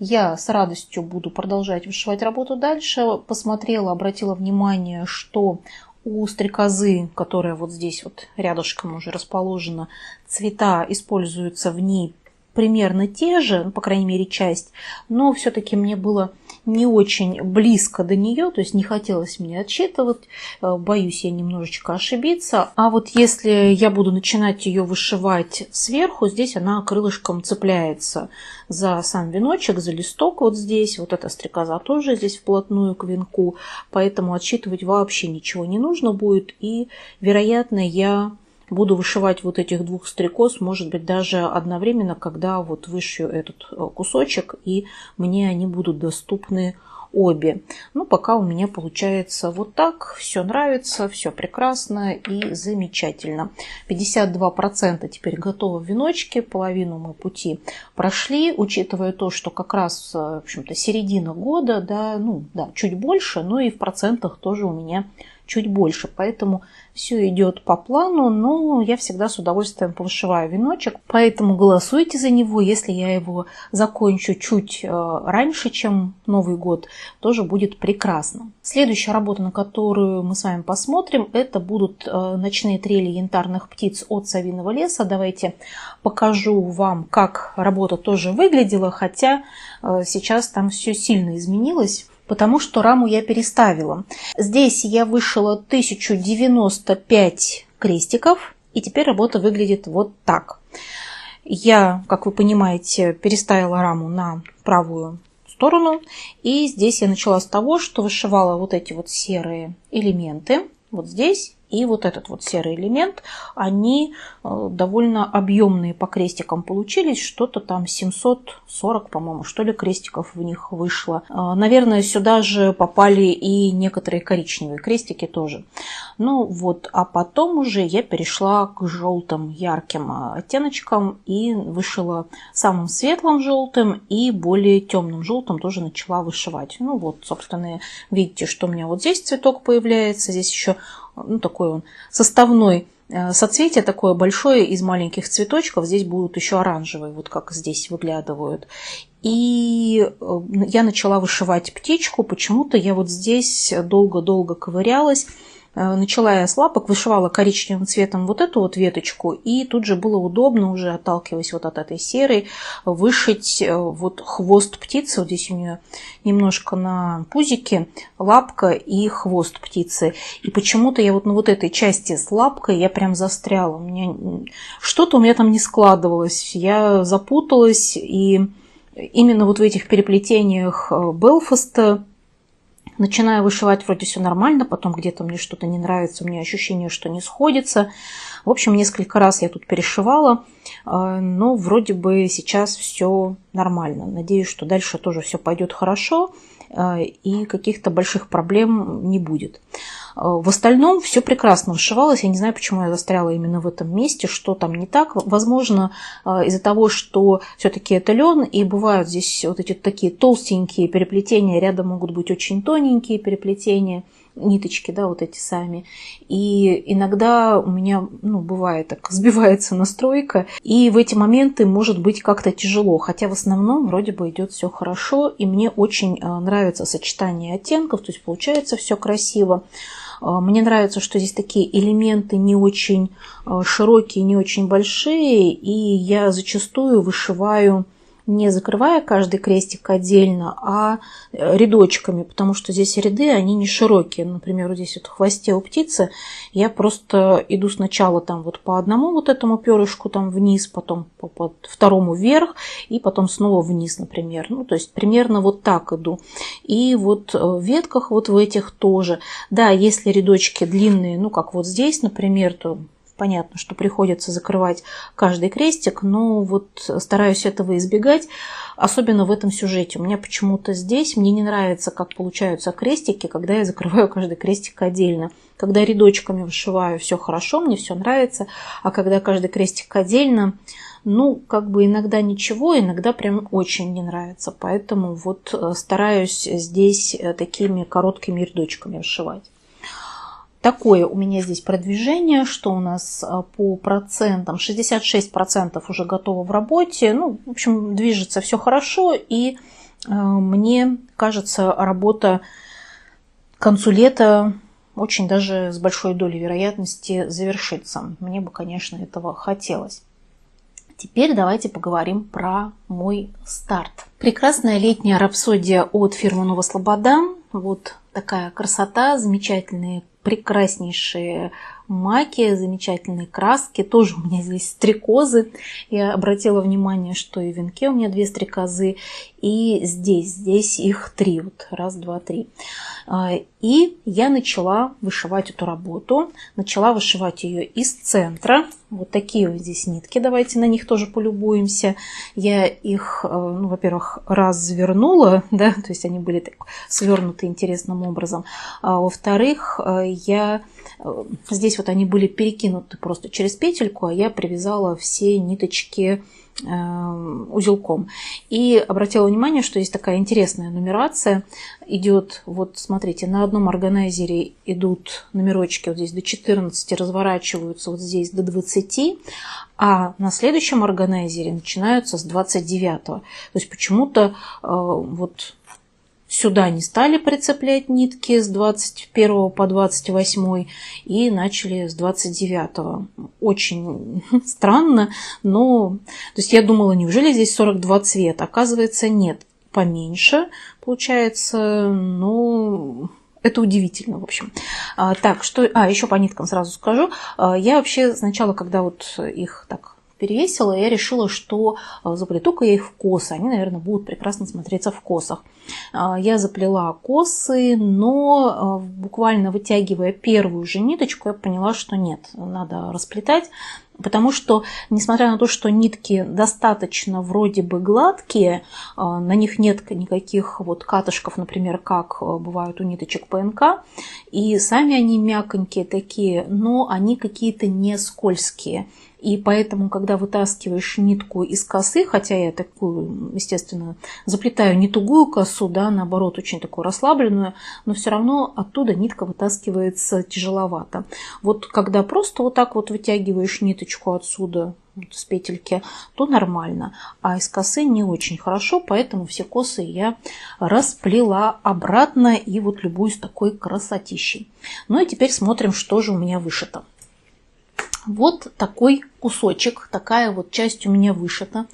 Я с радостью буду продолжать вышивать работу дальше. Посмотрела, обратила внимание, что у стрекозы, которая вот здесь вот рядышком уже расположена, цвета используются в ней примерно те же, ну, по крайней мере, часть, но все-таки мне было не очень близко до нее, то есть не хотелось мне отсчитывать, боюсь я немножечко ошибиться. А вот если я буду начинать ее вышивать сверху, здесь она крылышком цепляется за сам веночек, за листок вот здесь, вот эта стрекоза тоже здесь вплотную к венку, поэтому отсчитывать вообще ничего не нужно будет, и, вероятно, я буду вышивать вот этих двух стрекоз, может быть, даже одновременно, когда вот вышью этот кусочек, и мне они будут доступны обе. Ну, пока у меня получается вот так. Все нравится, все прекрасно и замечательно. 52% теперь готово в веночке, половину мы пути прошли, учитывая то, что как раз, в общем-то, середина года, да, ну, да, чуть больше, но и в процентах тоже у меня чуть больше, поэтому все идет по плану, но я всегда с удовольствием повышиваю веночек, поэтому голосуйте за него. Если я его закончу чуть раньше, чем Новый год, тоже будет прекрасно. Следующая работа, на которую мы с вами посмотрим, это будут ночные трели янтарных птиц от Совиного леса. Давайте покажу вам, как работа тоже выглядела, хотя сейчас там все сильно изменилось, потому что раму я переставила. Здесь я вышила 1095 крестиков, и теперь работа выглядит вот так. Я, как вы понимаете, переставила раму на правую сторону, и здесь я начала с того, что вышивала вот эти вот серые элементы, вот здесь. И вот этот вот серый элемент, они довольно объемные по крестикам получились, что-то там 740, по-моему, что ли, крестиков в них вышло. Наверное, сюда же попали и некоторые коричневые крестики тоже. Ну вот, а потом уже я перешла к желтым ярким оттеночкам и вышила самым светлым желтым и более темным желтым тоже начала вышивать. Ну вот, собственно, видите, что у меня вот здесь цветок появляется, здесь еще ну, такой он составной соцветие такое большое из маленьких цветочков. Здесь будут еще оранжевые, вот как здесь выглядывают. И я начала вышивать птичку. Почему-то я вот здесь долго-долго ковырялась. Начала я с лапок, вышивала коричневым цветом вот эту вот веточку, и тут же было удобно, уже отталкиваясь вот от этой серой, вышить вот хвост птицы. Вот здесь у нее немножко на пузике лапка и хвост птицы. И почему-то я вот на вот этой части с лапкой я прям застряла. Что-то у меня там не складывалось. Я запуталась, и именно вот в этих переплетениях Белфаста начинаю вышивать, вроде все нормально, потом где-то мне что-то не нравится, у меня ощущение, что не сходится. В общем, несколько раз я тут перешивала, но вроде бы сейчас все нормально. Надеюсь, что дальше тоже все пойдет хорошо и каких-то больших проблем не будет. В остальном все прекрасно вышивалось. Я не знаю, почему я застряла именно в этом месте, что там не так. Возможно, из-за того, что все-таки это лен, и бывают здесь вот эти такие толстенькие переплетения, рядом могут быть очень тоненькие переплетения, ниточки, да, вот эти сами. И иногда у меня, бывает так, сбивается настройка, и в эти моменты может быть как-то тяжело, хотя в основном вроде бы идет все хорошо, и мне очень нравится сочетание оттенков, то есть получается все красиво. Мне нравится, что здесь такие элементы не очень широкие, не очень большие, и я зачастую вышиваю не закрывая каждый крестик отдельно, а рядочками, потому что здесь ряды, они не широкие. Например, вот здесь вот в хвосте у птицы я просто иду сначала там вот по одному вот этому перышку там вниз, потом по второму вверх и потом снова вниз, например. То есть примерно вот так иду. И вот в ветках вот в этих тоже. Да, если рядочки длинные, как вот здесь, например, то понятно, что приходится закрывать каждый крестик, но вот стараюсь этого избегать, особенно в этом сюжете. У меня почему-то здесь мне не нравится, как получаются крестики, когда я закрываю каждый крестик отдельно. Когда рядочками вышиваю, все хорошо, мне все нравится, а когда каждый крестик отдельно, иногда ничего, иногда прям очень не нравится. Поэтому вот стараюсь здесь такими короткими рядочками вышивать. Такое у меня здесь продвижение, что у нас по процентам. 66% уже готово в работе. В общем, движется все хорошо. И мне кажется, работа к концу лета очень даже с большой долей вероятности завершится. Мне бы, конечно, этого хотелось. Теперь давайте поговорим про мой старт. Прекрасная летняя рапсодия от фирмы Нова Слобода. Вот такая красота, замечательные, прекраснейшие маки, замечательные краски. Тоже у меня здесь стрекозы. Я обратила внимание, что и в венке у меня 2 стрекозы, и здесь их 3. Вот раз, два, 3. И я начала вышивать эту работу. Начала вышивать ее из центра. Вот такие вот здесь нитки. Давайте на них тоже полюбуемся. Я их, во-первых, развернула, да, то есть они были так свернуты интересным образом. А во-вторых, здесь вот они были перекинуты просто через петельку, а я привязала все ниточки узелком. И обратила внимание, что есть такая интересная нумерация. Идет, вот смотрите, на одном органайзере идут номерочки вот здесь до 14, разворачиваются вот здесь до 20, а на следующем органайзере начинаются с 29. То есть почему-то вот сюда не стали прицеплять нитки с 21 по 28 и начали с 29. Очень странно, но то есть я думала, неужели здесь 42 цвета? Оказывается, нет, поменьше получается, но это удивительно, в общем. Так, еще по ниткам сразу скажу. Я вообще сначала, когда вот их так перевесила, я решила, что заплету-ка я их в косы. Они, наверное, будут прекрасно смотреться в косах. Я заплела косы, но буквально вытягивая первую же ниточку, я поняла, что нет, надо расплетать. Потому что, несмотря на то, что нитки достаточно вроде бы гладкие, на них нет никаких вот катышков, например, как бывают у ниточек ПНК, и сами они мягонькие такие, но они какие-то не скользкие. И поэтому, когда вытаскиваешь нитку из косы, хотя я такую, естественно, заплетаю не тугую косу, да, наоборот, очень такую расслабленную, но все равно оттуда нитка вытаскивается тяжеловато. Вот когда просто вот так вот вытягиваешь ниточку отсюда, вот с петельки, то нормально, а из косы не очень хорошо, поэтому все косы я расплела обратно и вот любуюсь такой красотищей. Ну и теперь смотрим, что же у меня вышито. Вот такой кусочек, такая вот часть у меня вышита.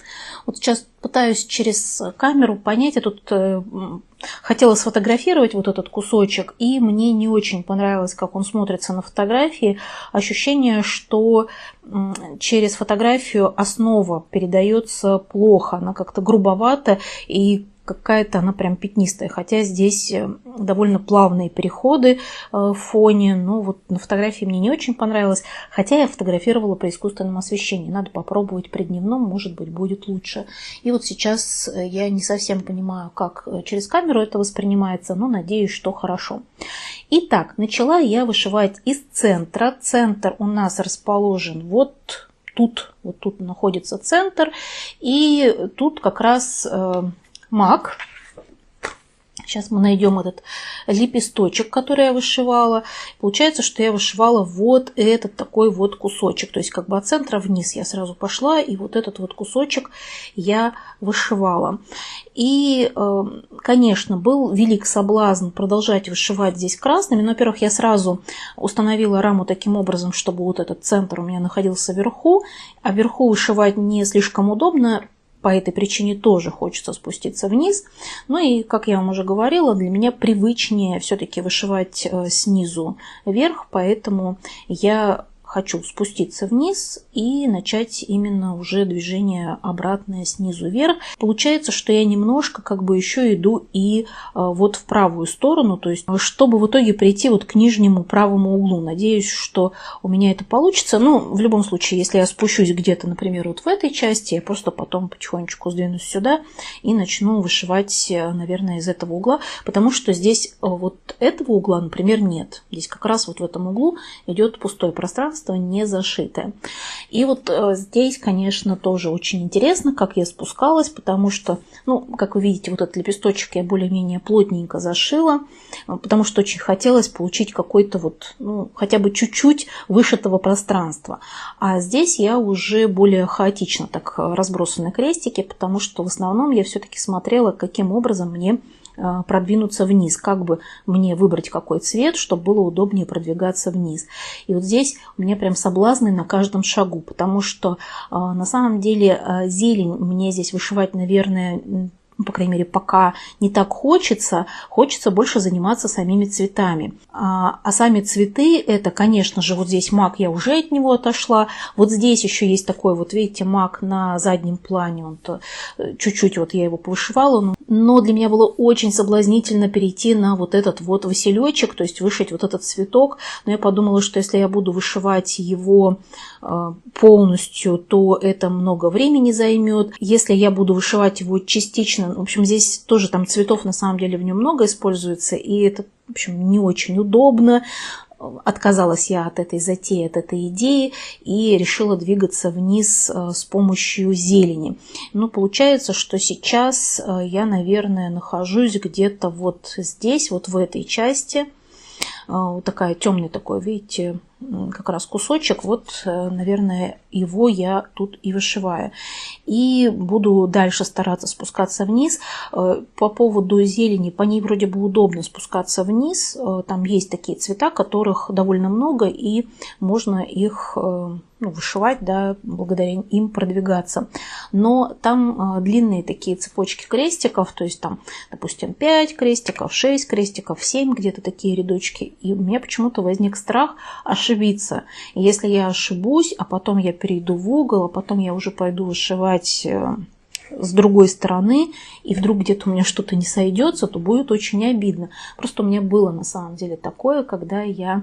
Вот сейчас пытаюсь через камеру понять, я тут хотела сфотографировать вот этот кусочек, и мне не очень понравилось, как он смотрится на фотографии. Ощущение, что через фотографию основа передается плохо, она как-то грубовата и какая-то она прям пятнистая, хотя здесь довольно плавные переходы в фоне, но вот на фотографии мне не очень понравилось, хотя я фотографировала при искусственном освещении, надо попробовать при дневном, может быть, будет лучше. И вот сейчас я не совсем понимаю, как через камеру это воспринимается, но надеюсь, что хорошо. Итак, начала я вышивать из центра. Центр у нас расположен вот тут находится центр, и тут как раз мак. Сейчас мы найдем этот лепесточек, который я вышивала. Получается, что я вышивала вот этот такой вот кусочек. То есть как бы от центра вниз я сразу пошла, и вот этот вот кусочек я вышивала. И, конечно, был велик соблазн продолжать вышивать здесь красными. Но, во-первых, я сразу установила раму таким образом, чтобы вот этот центр у меня находился вверху, а вверху вышивать не слишком удобно. По этой причине тоже хочется спуститься вниз. Ну и, как я вам уже говорила, для меня привычнее все-таки вышивать снизу вверх, поэтому я хочу спуститься вниз и начать именно уже движение обратное снизу вверх. Получается, что я немножко как бы еще иду и вот в правую сторону, то есть чтобы в итоге прийти вот к нижнему правому углу. Надеюсь, что у меня это получится. Ну, в любом случае, если я спущусь где-то, например, вот в этой части, я просто потом потихонечку сдвинусь сюда и начну вышивать, наверное, из этого угла, потому что здесь вот этого угла, например, нет. Здесь как раз вот в этом углу идет пустое пространство, не зашитое. И вот здесь, конечно, тоже очень интересно, как я спускалась, потому что, ну, как вы видите, вот этот лепесточек я более-менее плотненько зашила, потому что очень хотелось получить какой-то вот, ну, хотя бы чуть-чуть вышитого пространства. А здесь я уже более хаотично так разбросаны крестики, потому что в основном я все-таки смотрела, каким образом мне продвинуться вниз, как бы мне выбрать какой цвет, чтобы было удобнее продвигаться вниз. И вот здесь у меня прям соблазны на каждом шагу, потому что на самом деле зелень мне здесь вышивать, наверное, по крайней мере, пока не так хочется больше заниматься самими цветами. А сами цветы, это, конечно же, вот здесь мак, я уже от него отошла. Вот здесь еще есть такой, вот видите, мак на заднем плане, он чуть-чуть вот я его повышивала, но для меня было очень соблазнительно перейти на вот этот вот василечек, то есть вышить вот этот цветок. Но я подумала, что если я буду вышивать его полностью, то это много времени займет. Если я буду вышивать его частично, в общем, здесь тоже там цветов на самом деле в нем много используется, и это, в общем, не очень удобно. Отказалась я от этой затеи, от этой идеи и решила двигаться вниз с помощью зелени. Ну, получается, что сейчас я, наверное, нахожусь где-то вот здесь, вот в этой части. Вот такая темный такой, видите, как раз кусочек. Вот, наверное, его я тут и вышиваю. И буду дальше стараться спускаться вниз. По поводу зелени, по ней вроде бы удобно спускаться вниз. Там есть такие цвета, которых довольно много, и можно их вышивать, да, благодаря им продвигаться. Но там длинные такие цепочки крестиков, то есть там, допустим, 5 крестиков, 6 крестиков, 7 где-то такие рядочки. И у меня почему-то возник страх ошибиться. И если я ошибусь, а потом я перейду в угол, а потом я уже пойду вышивать с другой стороны, и вдруг где-то у меня что-то не сойдется, то будет очень обидно. Просто у меня было на самом деле такое, когда я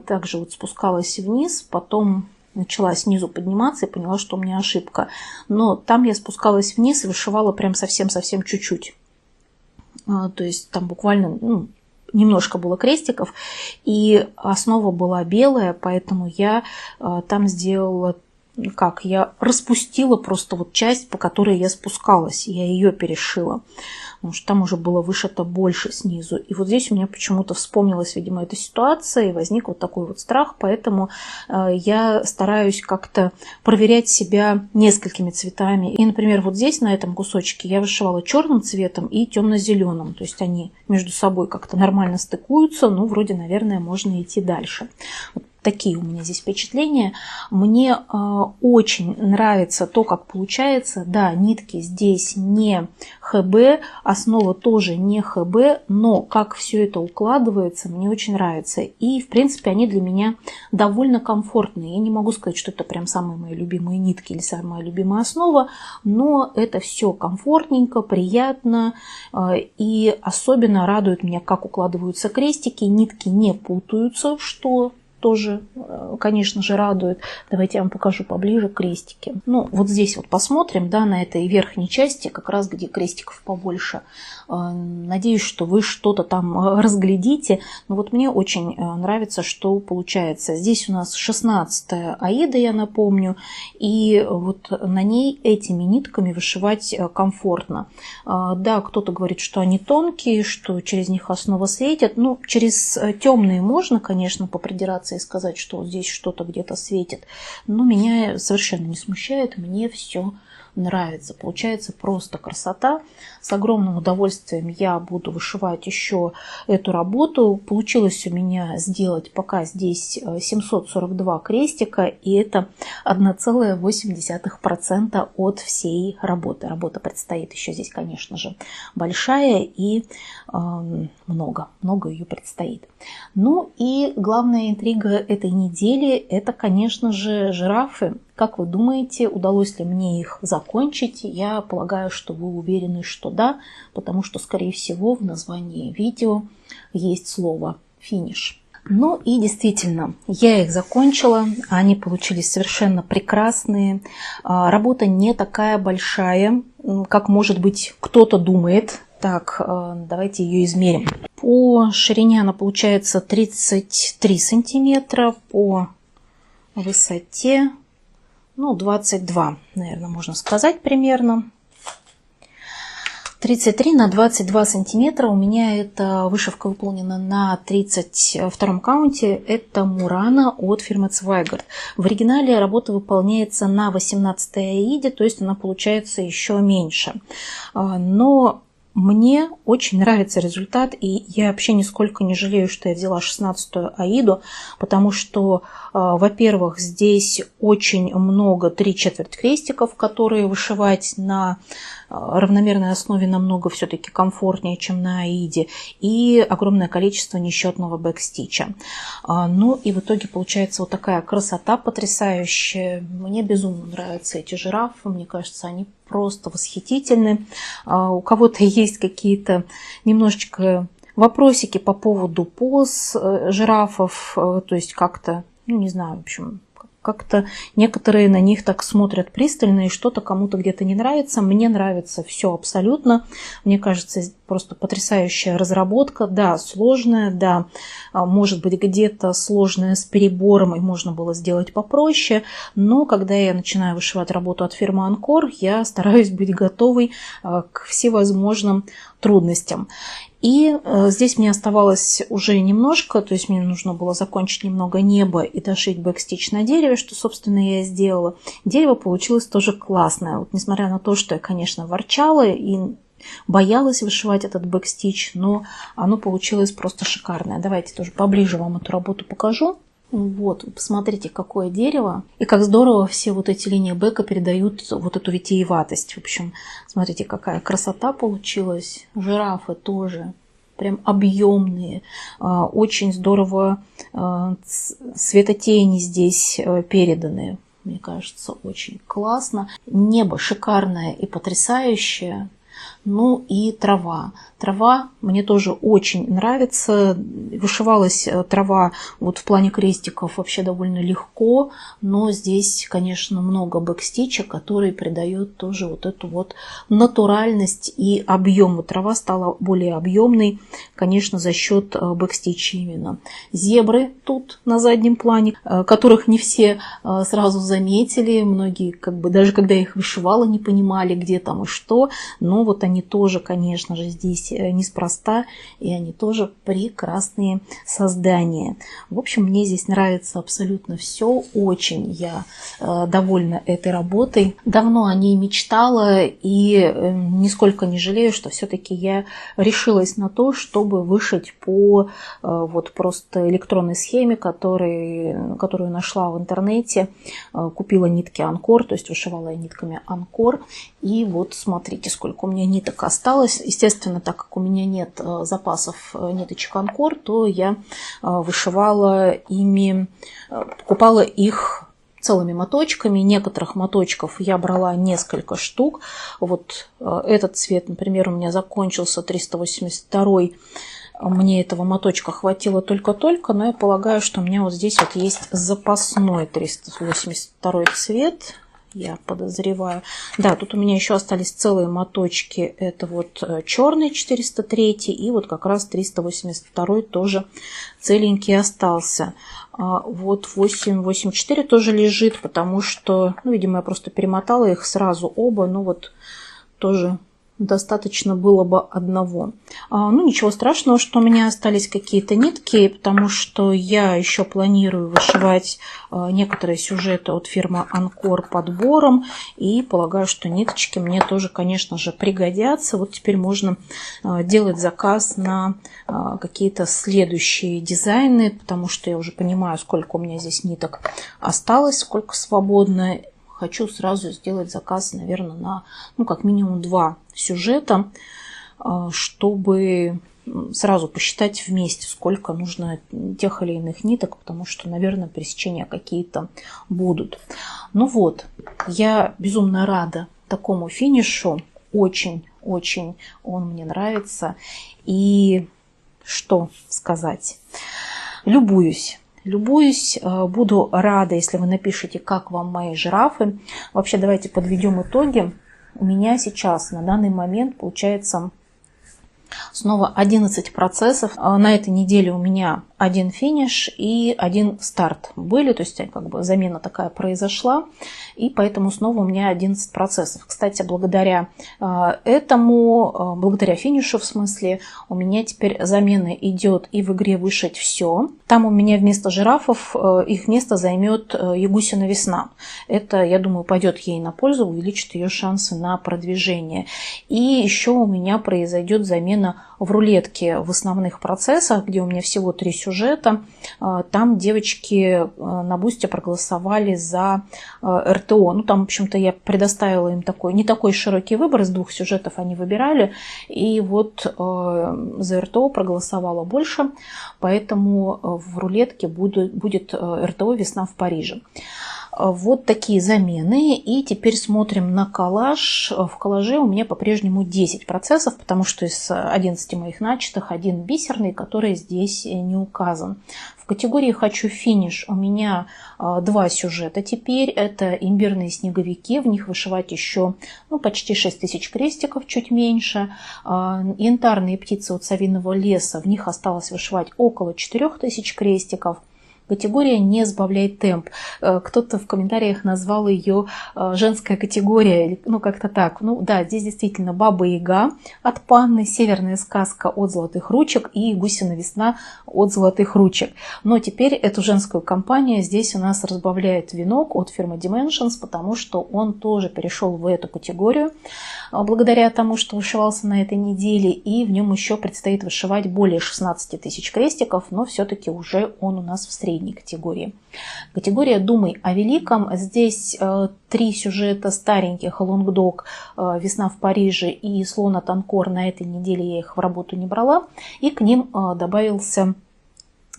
также вот спускалась вниз, потом начала снизу подниматься и поняла, что у меня ошибка. Но там я спускалась вниз и вышивала прям совсем-совсем чуть-чуть. То есть там буквально немножко было крестиков, и основа была белая, поэтому я там сделала как? Я распустила просто вот часть, по которой я спускалась, я ее перешила. Потому что там уже было вышито больше снизу. И вот здесь у меня почему-то вспомнилась, видимо, эта ситуация, и возник вот такой вот страх. Поэтому я стараюсь как-то проверять себя несколькими цветами. И, например, вот здесь, на этом кусочке, я вышивала черным цветом и темно-зеленым. То есть они между собой как-то нормально стыкуются. Ну, вроде, наверное, можно идти дальше. Вот такие у меня здесь впечатления. Мне очень нравится то, как получается. Да, нитки здесь не ХБ, основа тоже не ХБ, но как все это укладывается, мне очень нравится. И, в принципе, они для меня довольно комфортные. Я не могу сказать, что это прям самые мои любимые нитки или самая моя любимая основа, но это все комфортненько, приятно. И особенно радует меня, как укладываются крестики. Нитки не путаются, что тоже, конечно же, радует. Давайте я вам покажу поближе крестики. Ну, вот здесь вот посмотрим, да, на этой верхней части, как раз где крестиков побольше. Надеюсь, что вы что-то там разглядите. Но вот мне очень нравится, что получается. Здесь у нас 16-я аида, я напомню, и вот на ней этими нитками вышивать комфортно. Да, кто-то говорит, что они тонкие, что через них основа светит. Ну, через темные можно, конечно, попридираться и сказать, что здесь что-то где-то светит. Но меня совершенно не смущает, мне все нравится. Получается просто красота. С огромным удовольствием я буду вышивать еще эту работу. Получилось у меня сделать пока здесь 742 крестика, и это 1,8% от всей работы. Работа предстоит еще здесь, конечно же, большая, и много ее предстоит. Ну и главная интрига этой недели – это, конечно же, жирафы. Как вы думаете, удалось ли мне их закончить? Я полагаю, что вы уверены, что да, потому что, скорее всего, в названии видео есть слово «финиш». Ну и действительно, я их закончила, они получились совершенно прекрасные. Работа не такая большая, как, может быть, кто-то думает. Так, давайте ее измерим. По ширине она получается 33 сантиметра, по высоте 22, наверное, можно сказать примерно. 33 на 22 сантиметра. У меня эта вышивка выполнена на 32 каунте. Это Мурана от фирмы Zweigart. В оригинале работа выполняется на 18 аиде, то есть она получается еще меньше. Но Мне очень нравится результат, и я вообще нисколько не жалею, что я взяла 16-ю Аиду, потому что, во-первых, здесь очень много 3/4 крестиков, которые вышивать на равномерной основе намного все-таки комфортнее, чем на Аиде, и огромное количество несчетного бэкстича. Ну и в итоге получается вот такая красота потрясающая. Мне безумно нравятся эти жирафы, мне кажется, они просто восхитительны. У кого-то есть какие-то немножечко вопросики по поводу поз жирафов, то есть как-то, ну не знаю, в общем, как-то некоторые на них так смотрят пристально, и что-то кому-то где-то не нравится. Мне нравится все абсолютно. Мне кажется, просто потрясающая разработка. Да, сложная, да, может быть, где-то сложная с перебором, и можно было сделать попроще. Но когда я начинаю вышивать работу от фирмы Анкор, я стараюсь быть готовой к всевозможным трудностям. И здесь мне оставалось уже немножко, то есть мне нужно было закончить немного неба и дошить бэкстич на дереве, что, собственно, я и сделала. Дерево получилось тоже классное. Вот, несмотря на то, что я, конечно, ворчала и боялась вышивать этот бэкстич, но оно получилось просто шикарное. Давайте тоже поближе вам эту работу покажу. Вот, посмотрите, какое дерево. И как здорово все вот эти линии бэка передают вот эту витиеватость. В общем, смотрите, какая красота получилась. Жирафы тоже прям объемные. Очень здорово светотени здесь переданы. Мне кажется, очень классно. Небо шикарное и потрясающее. Ну и трава. Трава мне тоже очень нравится. Вышивалась трава вот в плане крестиков вообще довольно легко, но здесь, конечно, много бэкстича, который придает тоже вот эту вот натуральность и объем. Трава стала более объемной, конечно, за счет бэкстича именно. Зебры тут на заднем плане, которых не все сразу заметили. Многие, как бы, даже когда я их вышивала, не понимали, где там и что. Но вот они тоже, конечно же, здесь неспроста, и они тоже прекрасные создания. В общем, мне здесь нравится абсолютно все. Очень я довольна этой работой. Давно о ней мечтала и нисколько не жалею, что все-таки я решилась на то, чтобы вышить по вот просто электронной схеме, которую нашла в интернете. Купила нитки Анкор, то есть вышивала я нитками Анкор. И вот смотрите, сколько у меня ниток осталось. Естественно, так как у меня нет запасов ниточек Анкор, то я вышивала ими, покупала их целыми моточками. Некоторых моточков я брала несколько штук. Вот этот цвет, например, у меня закончился 382. Мне этого моточка хватило только-только, но я полагаю, что у меня вот здесь вот есть запасной 382 цвет. Я подозреваю. Да, тут у меня еще остались целые моточки. Это вот черный 403 и вот как раз 382 тоже целенький остался. Вот 884 тоже лежит, потому что, ну, видимо, я просто перемотала их сразу оба. Ну вот тоже достаточно было бы одного. Ну, ничего страшного, что у меня остались какие-то нитки, потому что я еще планирую вышивать некоторые сюжеты от фирмы Анкор подбором, и полагаю, что ниточки мне тоже, конечно же, пригодятся. Вот теперь можно делать заказ на какие-то следующие дизайны, потому что я уже понимаю, сколько у меня здесь ниток осталось, сколько свободно. Хочу сразу сделать заказ, наверное, на, ну, как минимум 2 сюжета, чтобы сразу посчитать вместе, сколько нужно тех или иных ниток, потому что, наверное, пересечения какие-то будут. Ну вот, я безумно рада такому финишу. Очень-очень он мне нравится. И что сказать? Любуюсь, буду рада, если вы напишите, как вам мои жирафы. Вообще, давайте подведем итоги. У меня сейчас на данный момент получается Снова 11 процессов. На этой неделе у меня один финиш и один старт были, то есть как бы замена такая произошла, и поэтому снова у меня 11 процессов. Кстати, благодаря этому, благодаря финишу в смысле, у меня теперь замена идет и в игре «Вышить все». Там у меня вместо жирафов их место займет Ягусина весна. Это, я думаю, пойдет ей на пользу, увеличит ее шансы на продвижение. И еще у меня произойдет замена в рулетке в основных процессах, где у меня всего 3 сюжета. Там девочки на бусте проголосовали за РТО. Ну, там, в общем-то, я предоставила им не такой широкий выбор, из 2 сюжетов они выбирали. И вот за РТО проголосовало больше, поэтому в рулетке будет РТО «Весна в Париже». Вот такие замены. И теперь смотрим на коллаж. В коллаже у меня по-прежнему 10 процессов, потому что из 11 моих начатых один бисерный, который здесь не указан. В категории «Хочу финиш» у меня 2 сюжета теперь. Это имбирные снеговики, в них вышивать еще почти 6000 крестиков, чуть меньше. Янтарные птицы от Совиного леса, в них осталось вышивать около 4000 крестиков. Категория «Не сбавляй темп». Кто-то в комментариях назвал ее женская категория, как-то так. Да, здесь действительно Баба-Яга от Панны, Северная сказка от Золотых ручек и Гусина весна от Золотых ручек. Но теперь эту женскую компанию здесь у нас разбавляет венок от фирмы Dimensions, потому что он тоже перешел в эту категорию, благодаря тому, что вышивался на этой неделе, и в нем еще предстоит вышивать более 16 000 крестиков, но все-таки уже он у нас в средней категории. Категория «Думай о великом». Здесь 3 сюжета стареньких: «Лонгдог», «Весна в Париже» и «Слон от Анкор». На этой неделе я их в работу не брала, и к ним добавился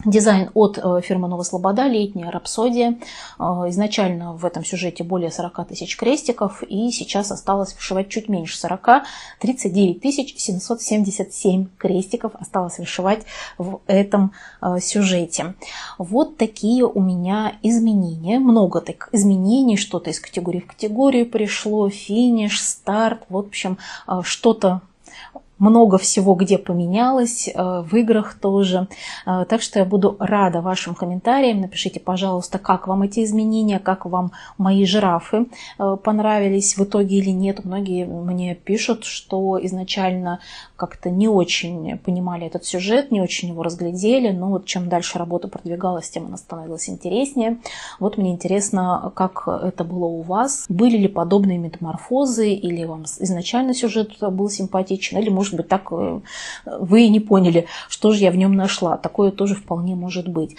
дизайн от фирмы Новослобода «Летняя рапсодия». Изначально в этом сюжете более 40 000 крестиков, и сейчас осталось вышивать чуть меньше 40, 39 777 крестиков осталось вышивать в этом сюжете. Вот такие у меня изменения. Много так изменений, что-то из категории в категорию пришло, финиш, старт, в общем, что-то. Много всего где поменялось, в играх тоже. Так что я буду рада вашим комментариям. Напишите, пожалуйста, как вам эти изменения, как вам мои жирафы понравились в итоге или нет. Многие мне пишут, что изначально как-то не очень понимали этот сюжет, не очень его разглядели. Но вот чем дальше работа продвигалась, тем она становилась интереснее. Вот мне интересно, как это было у вас. Были ли подобные метаморфозы, или вам изначально сюжет был симпатичен, или, может быть, так вы и не поняли, что же я в нем нашла. Такое тоже вполне может быть.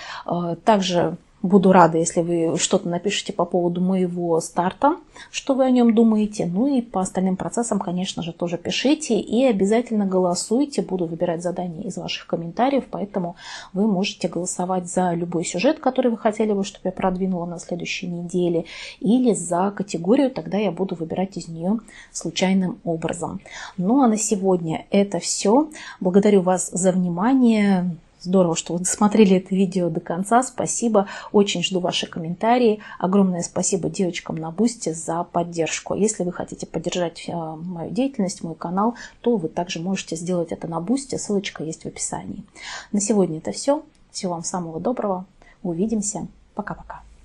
Также буду рада, если вы что-то напишите по поводу моего старта, что вы о нем думаете. Ну и по остальным процессам, конечно же, тоже пишите. И обязательно голосуйте. Буду выбирать задания из ваших комментариев, поэтому вы можете голосовать за любой сюжет, который вы хотели бы, чтобы я продвинула на следующей неделе, или за категорию, тогда я буду выбирать из нее случайным образом. Ну а на сегодня это все. Благодарю вас за внимание. Здорово, что вы досмотрели это видео до конца. Спасибо. Очень жду ваши комментарии. Огромное спасибо девочкам на Бусти за поддержку. Если вы хотите поддержать мою деятельность, мой канал, то вы также можете сделать это на Бусти. Ссылочка есть в описании. На сегодня это все. Всего вам самого доброго. Увидимся. Пока-пока.